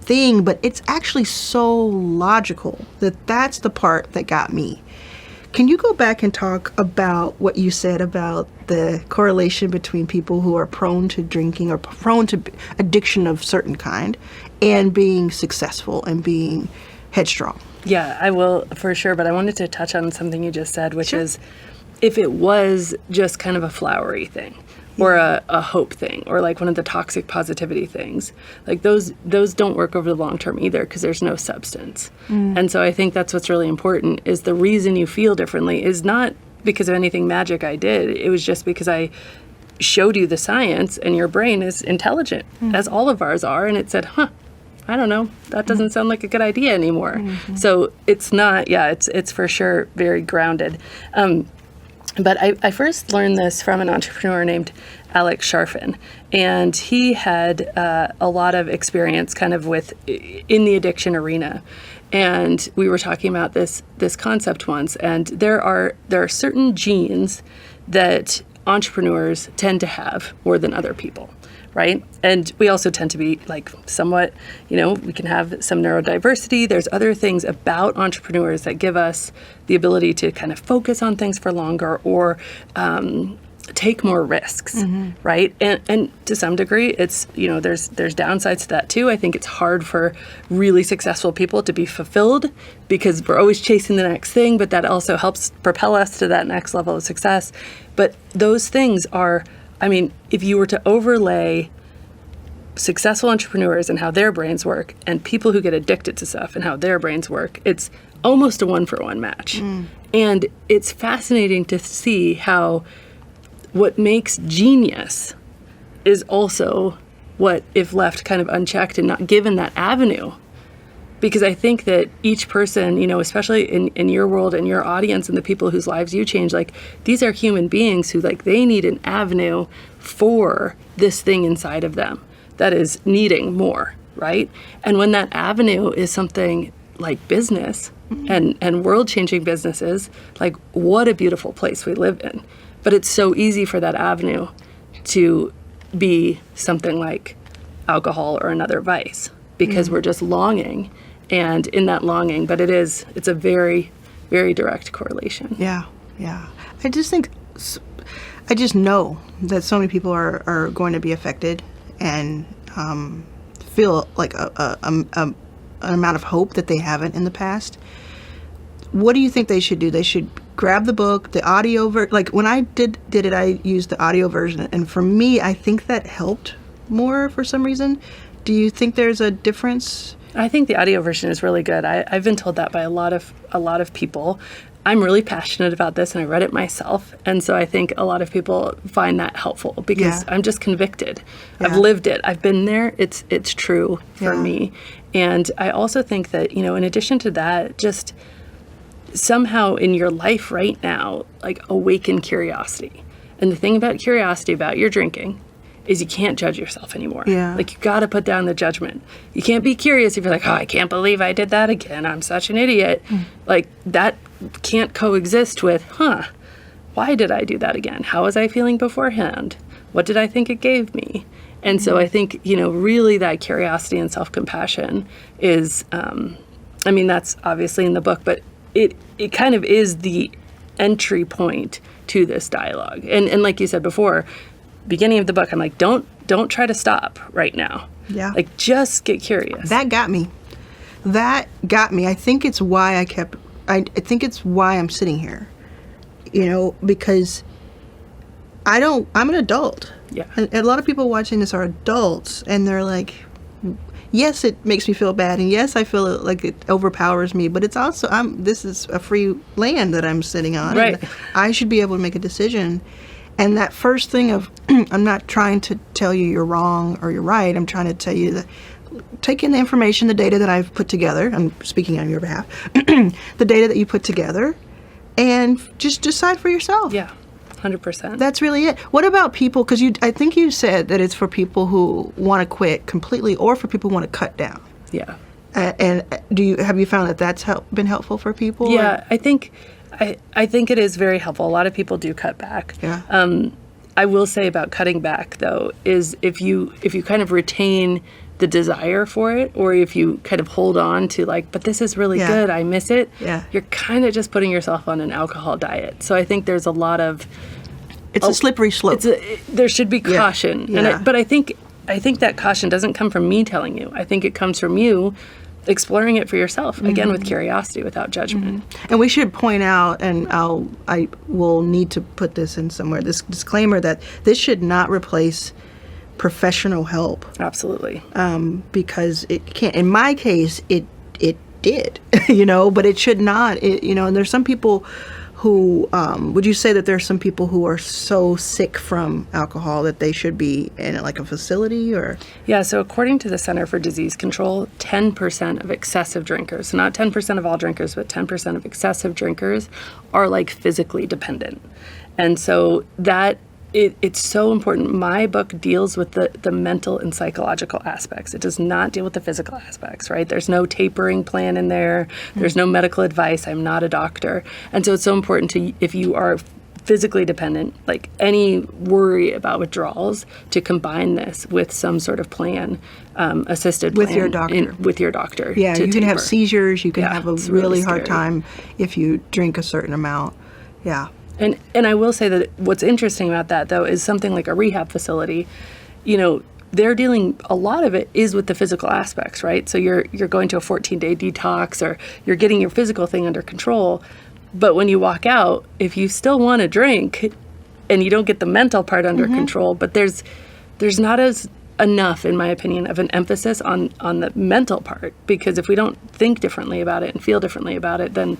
A: thing, but it's actually so logical that's the part that got me. Can you go back and talk about what you said about the correlation between people who are prone to drinking or prone to addiction of certain kind and being successful and being headstrong?
B: Yeah, I will for sure. But I wanted to touch on something you just said, which
A: Sure.
B: is if it was just kind of a flowery thing or a hope thing or like one of the toxic positivity things, like those don't work over the long term either because there's no substance. And so I think that's what's really important is the reason you feel differently is not because of anything magic I did. It was just because I showed you the science and your brain is intelligent, as all of ours are. And it said, I don't know, that doesn't sound like a good idea anymore. So it's not, it's for sure very grounded. But I first learned this from an entrepreneur named Alex Sharfin, and he had a lot of experience kind of in the addiction arena. And we were talking about this concept once, and there are certain genes that entrepreneurs tend to have more than other people, right? And we also tend to be like somewhat, we can have some neurodiversity. There's other things about entrepreneurs that give us the ability to kind of focus on things for longer or take more risks, right? And to some degree, it's, there's downsides to that too. I think it's hard for really successful people to be fulfilled because we're always chasing the next thing, but that also helps propel us to that next level of success. But those things are, if you were to overlay successful entrepreneurs and how their brains work and people who get addicted to stuff and how their brains work, it's almost a 1-for-1 match. And it's fascinating to see how what makes genius is also what, if left kind of unchecked and not given that avenue. Because I think that each person, especially in your world and your audience and the people whose lives you change, like these are human beings who they need an avenue for this thing inside of them that is needing more, right? And when that avenue is something like business and world-changing businesses, like what a beautiful place we live in. But it's so easy for that avenue to be something like alcohol or another vice because we're just longing. And in that longing, but it's a very, very direct correlation.
A: Yeah. I just know that so many people are going to be affected and feel like an amount of hope that they haven't in the past. what do you think they should do? They should grab the book, the audio like when I did it, I used the audio version, and for me, I think that helped more for some reason. Do you think there's a difference?
B: I think the audio version is really good. I've been told that by a lot of people. I'm really passionate about this, and I read it myself, and so I think a lot of people find that helpful because I'm just convicted.
A: Yeah.
B: I've lived it. I've been there. It's true for me, and I also think that in addition to that, just somehow in your life right now, like awaken curiosity. And the thing about curiosity about your drinking is you can't judge yourself anymore.
A: Yeah.
B: Like you got to put down the judgment. You can't be curious if you're like, oh, I can't believe I did that again. I'm such an idiot. Like that can't coexist with, why did I do that again? How was I feeling beforehand? What did I think it gave me? And so I think, really that curiosity and self-compassion is, that's obviously in the book, but it kind of is the entry point to this dialogue. And like you said before, beginning of the book, I'm like, don't try to stop right now.
A: Yeah.
B: Like just get curious.
A: That got me. I think it's why I think it's why I'm sitting here. Because I'm an adult.
B: Yeah.
A: And a lot of people watching this are adults, and they're like, yes, it makes me feel bad, and yes, I feel like it overpowers me, but it's also, this is a free land that I'm sitting on.
B: Right.
A: And I should be able to make a decision. And that first thing of, I'm not trying to tell you you're wrong or you're right. I'm trying to tell you that take in the information, the data that I've put together. I'm speaking on your behalf. The data that you put together, and just decide for yourself.
B: Yeah, 100%.
A: That's really it. What about people? Because I think you said that it's for people who want to quit completely, or for people who want to cut down.
B: Yeah.
A: And have you found that that's been helpful for people?
B: Yeah, I think it is very helpful. A lot of people do cut back.
A: Yeah.
B: I will say about cutting back though is if you kind of retain the desire for it, or if you kind of hold on to like, but this is really good, I miss it.
A: Yeah.
B: You're kind of just putting yourself on an alcohol diet. So I think there's a lot of
A: It's a slippery slope.
B: There should be caution.
A: Yeah.
B: But I think that caution doesn't come from me telling you. I think it comes from you exploring it for yourself, again, with curiosity, without judgment.
A: And we should point out, and I will need to put this in somewhere, this disclaimer that this should not replace professional help.
B: Absolutely.
A: Because it can't. In my case, it did, but it should not. And there's some people who, would you say that there's some people who are so sick from alcohol that they should be in like a facility, or?
B: Yeah, so according to the Center for Disease Control, 10% of excessive drinkers, so not 10% of all drinkers, but 10% of excessive drinkers are like physically dependent. And so it's so important. My book deals with the mental and psychological aspects. It does not deal with the physical aspects, right? There's no tapering plan in there. There's no medical advice. I'm not a doctor. And so it's so important if you are physically dependent, like any worry about withdrawals, to combine this with some sort of plan, assisted plan.
A: With your doctor.
B: With your doctor.
A: Yeah, you can have seizures. You can
B: Yeah,
A: have a
B: it's
A: really
B: really
A: hard
B: scary.
A: time if you drink a certain amount. Yeah.
B: And I will say that what's interesting about that, though, is something like a rehab facility, they're dealing, a lot of it is with the physical aspects, right? So you're going to a 14-day detox, or you're getting your physical thing under control. But when you walk out, if you still want to drink and you don't get the mental part under control, but there's not as enough, in my opinion, of an emphasis on the mental part, because if we don't think differently about it and feel differently about it, then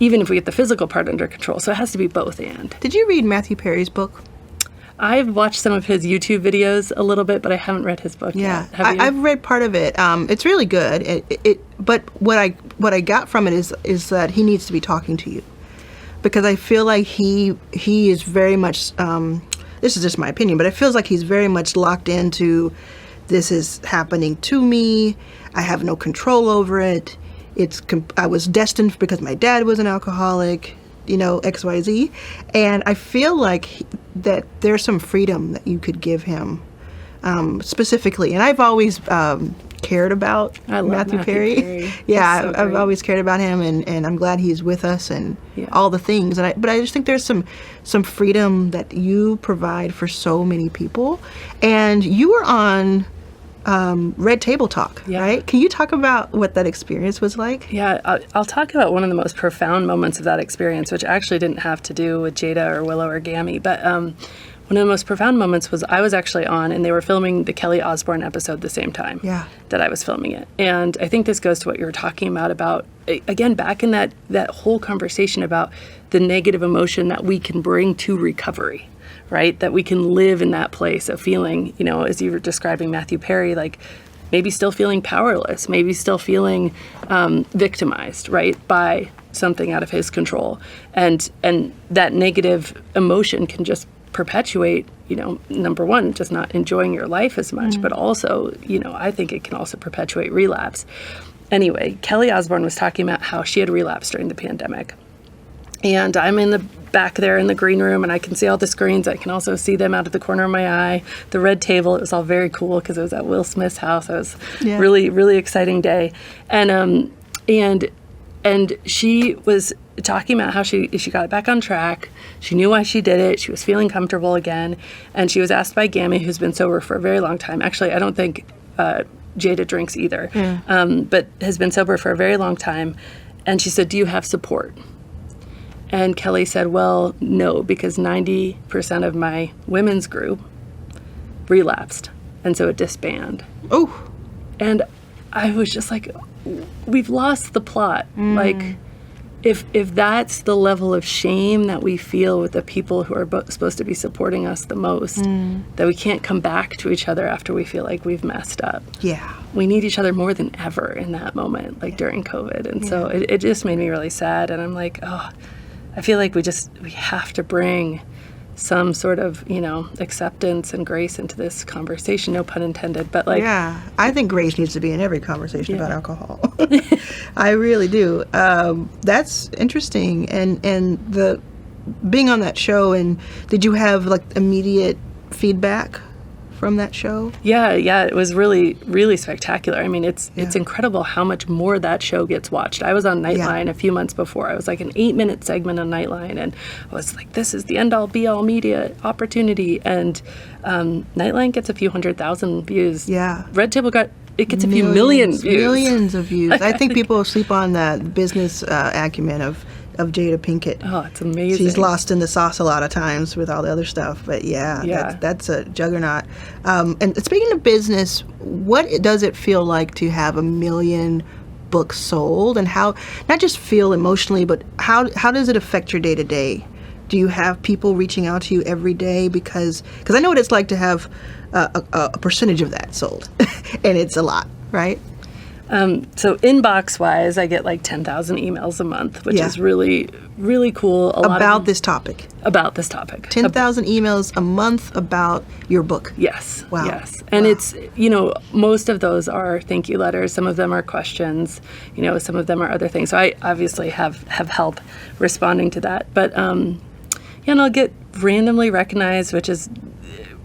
B: even if we get the physical part under control, so it has to be both and.
A: Did you read Matthew Perry's book?
B: I've watched some of his YouTube videos a little bit, but I haven't read his book yet. Have you?
A: I've read part of it. It's really good. But what I got from it is that he needs to be talking to you, because I feel like he is very much. This is just my opinion, but it feels like he's very much locked into, this is happening to me. I have no control over it. I was destined because my dad was an alcoholic, XYZ. And I feel like that there's some freedom that you could give him, specifically. And I've always cared about Matthew Perry. Yeah,
B: so
A: I've always cared about him, and I'm glad he's with us and all the things. But I just think there's some freedom that you provide for so many people. And you were on Red Table Talk,
B: Yeah.
A: right? Can you talk about what that experience was like?
B: Yeah, I'll talk about one of the most profound moments of that experience, which actually didn't have to do with Jada or Willow or Gammy, but one of the most profound moments was I was actually on, and they were filming the Kelly Osbourne episode the same time that I was filming it. And I think this goes to what you were talking about, again, back in that whole conversation about the negative emotion that we can bring to recovery, right? That we can live in that place of feeling, as you were describing Matthew Perry, like maybe still feeling powerless, maybe still feeling victimized, right, by something out of his control. And that negative emotion can just perpetuate, number one, just not enjoying your life as much, but also, I think it can also perpetuate relapse. Anyway, Kelly Osbourne was talking about how she had relapsed during the pandemic. And I'm in the back there in the green room, and I can see all the screens. I can also see them out of the corner of my eye. The red table, it was all very cool because it was at Will Smith's house. It was really, really exciting day. And she was talking about how she got back on track. She knew why she did it. She was feeling comfortable again. And she was asked by Gammy, who's been sober for a very long time. Actually, I don't think Jada drinks either, but has been sober for a very long time. And she said, "Do you have support?" And Kelly said, "Well, no, because 90% of my women's group relapsed, and so it disbanded."
A: Oh.
B: And I was just like, we've lost the plot. Like, if that's the level of shame that we feel with the people who are supposed to be supporting us the most, that we can't come back to each other after we feel like we've messed up.
A: Yeah.
B: We need each other more than ever in that moment, like during COVID. And so it just made me really sad. And I'm like, I feel like we have to bring some sort of, acceptance and grace into this conversation, no pun intended, but like...
A: Yeah, I think grace needs to be in every conversation about alcohol. I really do. That's interesting. And the being on that show, and did you have like immediate feedback from that show? Yeah,
B: it was really, really spectacular. I mean, it's incredible how much more that show gets watched. I was on Nightline a few months before. I was like an 8-minute segment on Nightline, and I was like, this is the end-all, be-all media opportunity. And Nightline gets a few 100,000 views.
A: Yeah.
B: Red Table gets a few million views.
A: Millions of views. I think people sleep on that business acumen of Jada Pinkett.
B: Oh, it's amazing.
A: She's lost in the sauce a lot of times with all the other stuff, but that's a juggernaut. And speaking of business, what does it feel like to have 1 million books sold, and how, not just feel emotionally, but how does it affect your day to day? Do you have people reaching out to you every day? Because I know what it's like to have a percentage of that sold, and it's a lot, right?
B: So inbox-wise, I get like 10,000 emails a month, which is really, really cool.
A: About this topic. 10,000 emails a month about your book.
B: Yes.
A: Wow.
B: Yes. And it's, most of those are thank you letters. Some of them are questions. Some of them are other things. So I obviously have help responding to that. But, and I'll get randomly recognized, which is...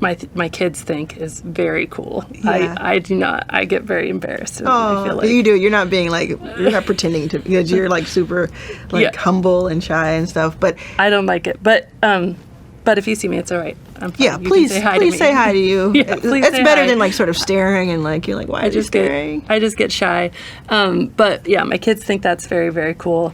B: My kids think is very cool.
A: Yeah.
B: I do not. I get very embarrassed. I feel like
A: you do. You're not being like, you're not pretending to, because you're like super humble and shy and stuff. But
B: I don't like it. But if you see me, it's all right. I'm fine.
A: Yeah, please say hi to you.
B: Please
A: it's better than like sort of staring and like you're like, why are you staring?
B: I just get shy. But yeah, my kids think that's very, very cool.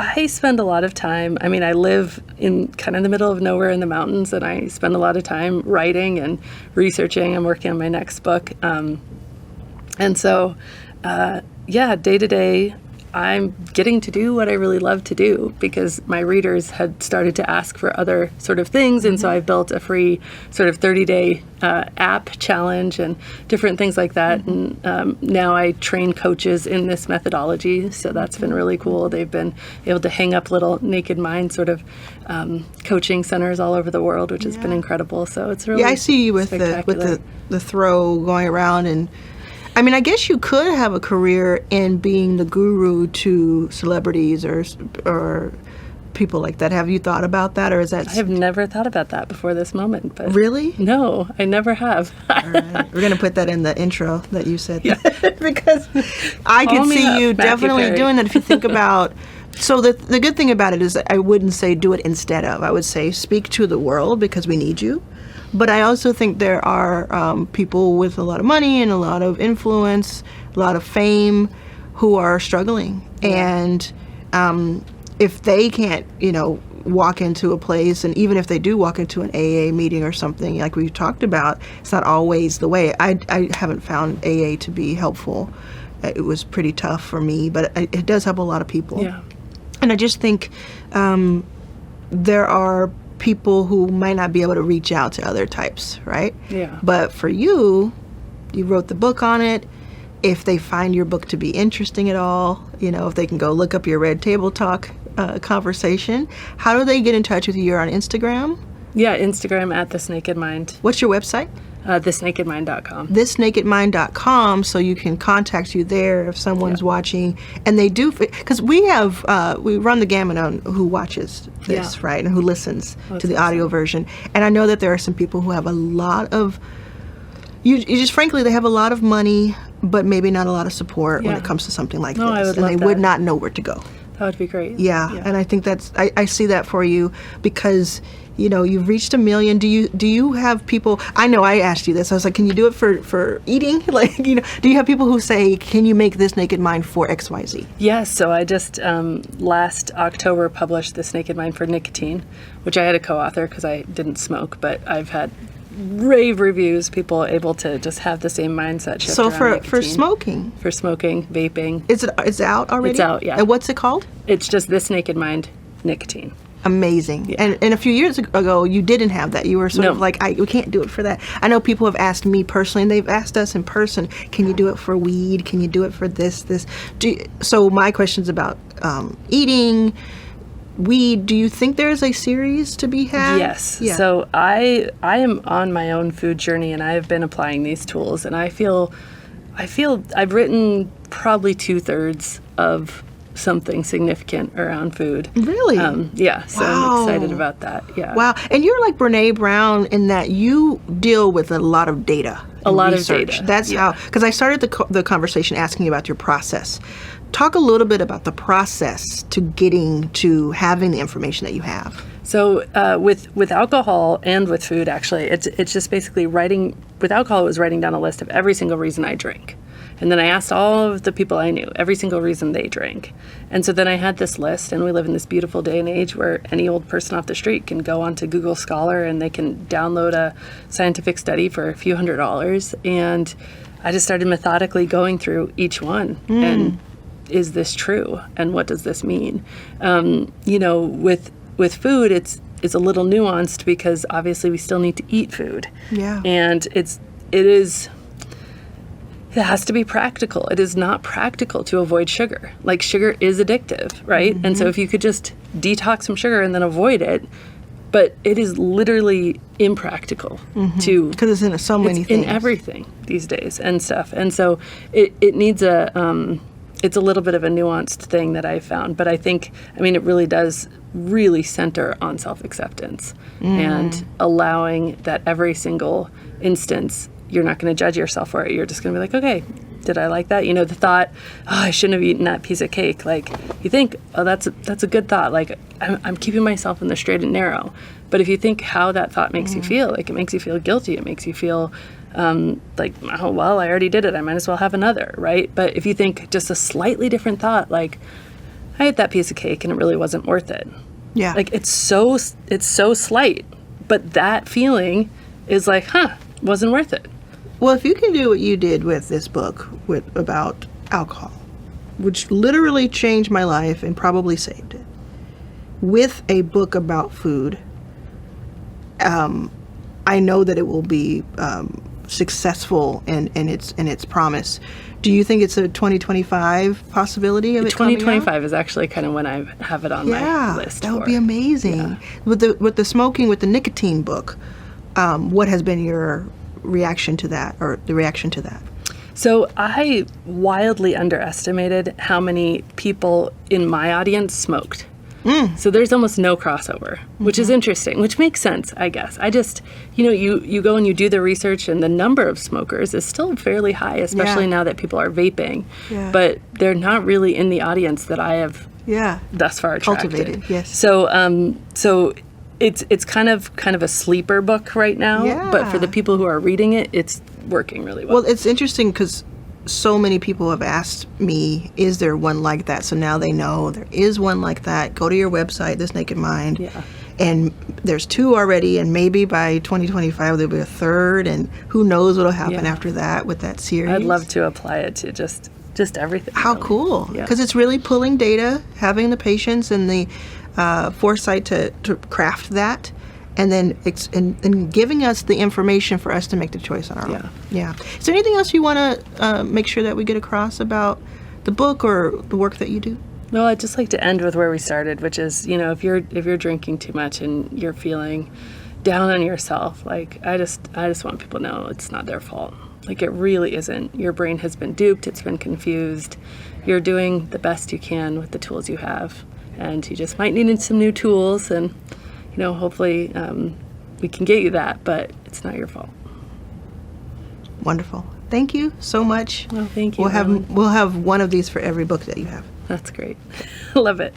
B: I spend a lot of time, I live in kind of the middle of nowhere in the mountains, and I spend a lot of time writing and researching. I'm working on my next book. And so, day to day, I'm getting to do what I really love to do because my readers had started to ask for other sort of things. And so I've built a free sort of 30-day app challenge and different things like that. And now I train coaches in this methodology. So that's been really cool. They've been able to hang up little Naked Mind sort of coaching centers all over the world, which has been incredible. So it's really
A: I see you with the throw going around. And I guess you could have a career in being the guru to celebrities or people like that. Have you thought about that, or is that?
B: I have never thought about that before this moment. But
A: really?
B: No, I never have.
A: All right. We're going to put that in the intro that you said. Because I can see you definitely doing that. If you think about So the good thing about it is that I wouldn't say do it instead of. I would say speak to the world because we need you. But I also think there are people with a lot of money and a lot of influence, a lot of fame, who are struggling. And if they can't, walk into a place, and even if they do walk into an AA meeting or something like we talked about, it's not always the way. I haven't found AA to be helpful. It was pretty tough for me, but it does help a lot of people.
B: Yeah.
A: And I just think there are people who might not be able to reach out to other types, right?
B: Yeah.
A: But for you wrote the book on it. If they find your book to be interesting at all, if they can go look up your Red Table Talk conversation, how do they get in touch with you? You're on Instagram?
B: Yeah, Instagram at This Naked Mind.
A: What's your website?
B: ThisNakedMind.com.
A: ThisNakedMind.com, so you can contact you there if someone's watching. And they do, because we run the gamut on who watches this, right, and who listens to the audio version. And I know that there are some people who have a lot of, you just frankly, they have a lot of money, but maybe not a lot of support when it comes to something like this. And they would not know where to go.
B: That would be great.
A: Yeah, and I think that's, I see that for you because, you've reached 1 million. Do you have people, I know I asked you this, I was like, can you do it for eating? Like, do you have people who say, can you make This Naked Mind for XYZ?
B: Yes, so I just last October published This Naked Mind for nicotine, which I had a co-author because I didn't smoke, but I've had rave reviews, people able to just have the same mindset shift.
A: So
B: for
A: smoking?
B: For smoking, vaping.
A: It's out already?
B: It's out, yeah.
A: And what's it called?
B: It's just This Naked Mind Nicotine.
A: Amazing.
B: Yeah.
A: And a few years ago, you didn't have that. You were sort of like, we can't do it for that. I know people have asked me personally, and they've asked us in person, can you do it for weed? Can you do it for this? So my question's about eating, weed. Do you think there's a series to be had?
B: Yes.
A: Yeah.
B: So I am on my own food journey, and I have been applying these tools, and I feel I've written probably 2/3 of something significant around food.
A: Really?
B: Yeah. So
A: Wow.
B: I'm excited about that. Yeah.
A: Wow. And you're like Brene Brown in that you deal with a lot of data.
B: A lot of
A: research.
B: data.
A: That's how, because I started the conversation asking you about your process. Talk a little bit about the process to getting to having the information that you have.
B: So with alcohol and with food, actually, it's just basically writing. With alcohol, it was writing down a list of every single reason I drink. And then I asked all of the people I knew, every single reason they drank. And so then I had this list, and we live in this beautiful day and age where any old person off the street can go onto Google Scholar and they can download a scientific study for a few $100s. And I just started methodically going through each one. And is this true? And what does this mean? With food, it's a little nuanced because obviously we still need to eat food.
A: Yeah.
B: And it has to be practical. It is not practical to avoid sugar. Like, sugar is addictive, right? And so if you could just detox from sugar and then avoid it, but it is literally impractical to,
A: Because it's in so many things.
B: in everything these days and stuff. And so it needs it's a little bit of a nuanced thing that I found, but I think, it really does really center on self-acceptance and allowing that every single instance, you're not going to judge yourself for it. You're just going to be like, okay, did I like that? The thought, I shouldn't have eaten that piece of cake. Like, you think, oh, that's a good thought. Like, I'm keeping myself in the straight and narrow. But if you think how that thought makes you feel, like, it makes you feel guilty. It makes you feel like, oh, well, I already did it. I might as well have another, right? But if you think just a slightly different thought, like, I ate that piece of cake and it really wasn't worth it.
A: Yeah.
B: Like, it's so slight. But that feeling is like, wasn't worth it.
A: Well, if you can do what you did with this book about alcohol, which literally changed my life and probably saved it, with a book about food, I know that it will be successful in its promise. Do you think it's a 2025 possibility of it coming out?
B: 2025 is actually kind of when I have it on my list.
A: That would be amazing. Yeah. With the smoking, with the nicotine book, what has been your reaction to that, or the reaction to that?
B: So I wildly underestimated how many people in my audience smoked. So there's almost no crossover, which is interesting, which makes sense, I guess. I just, you go and you do the research, and the number of smokers is still fairly high, especially now that people are vaping. Yeah. But they're not really in the audience that I have
A: Yeah.
B: thus far attracted.
A: Cultivated, yes.
B: So it's kind of a sleeper book right now.
A: Yeah.
B: But for the people who are reading it, it's working really well.
A: Well, it's interesting because so many people have asked me, is there one like that? So now they know there is one like that. Go to your website, This Naked Mind.
B: Yeah.
A: And there's 2 already, and maybe by 2025 there'll be a 3rd, and who knows what'll happen
B: Yeah.
A: after that with that series.
B: I'd love to apply it to just everything.
A: How
B: really.
A: cool.
B: Yeah.
A: Because it's really pulling data, having the patience and the foresight to craft that, and then and giving us the information for us to make the choice on our own. Yeah. Is there anything else you want to make sure that we get across about the book or the work that you do?
B: No, I'd just like to end with where we started, which is, if you're drinking too much and you're feeling down on yourself, like I just want people to know it's not their fault. Like it really isn't. Your brain has been duped, it's been confused. You're doing the best you can with the tools you have, and you just might need some new tools, and hopefully we can get you that, but it's not your fault.
A: Wonderful. Thank you so much.
B: Well, thank you.
A: We'll have one of these for every book that you have.
B: That's great. Love it.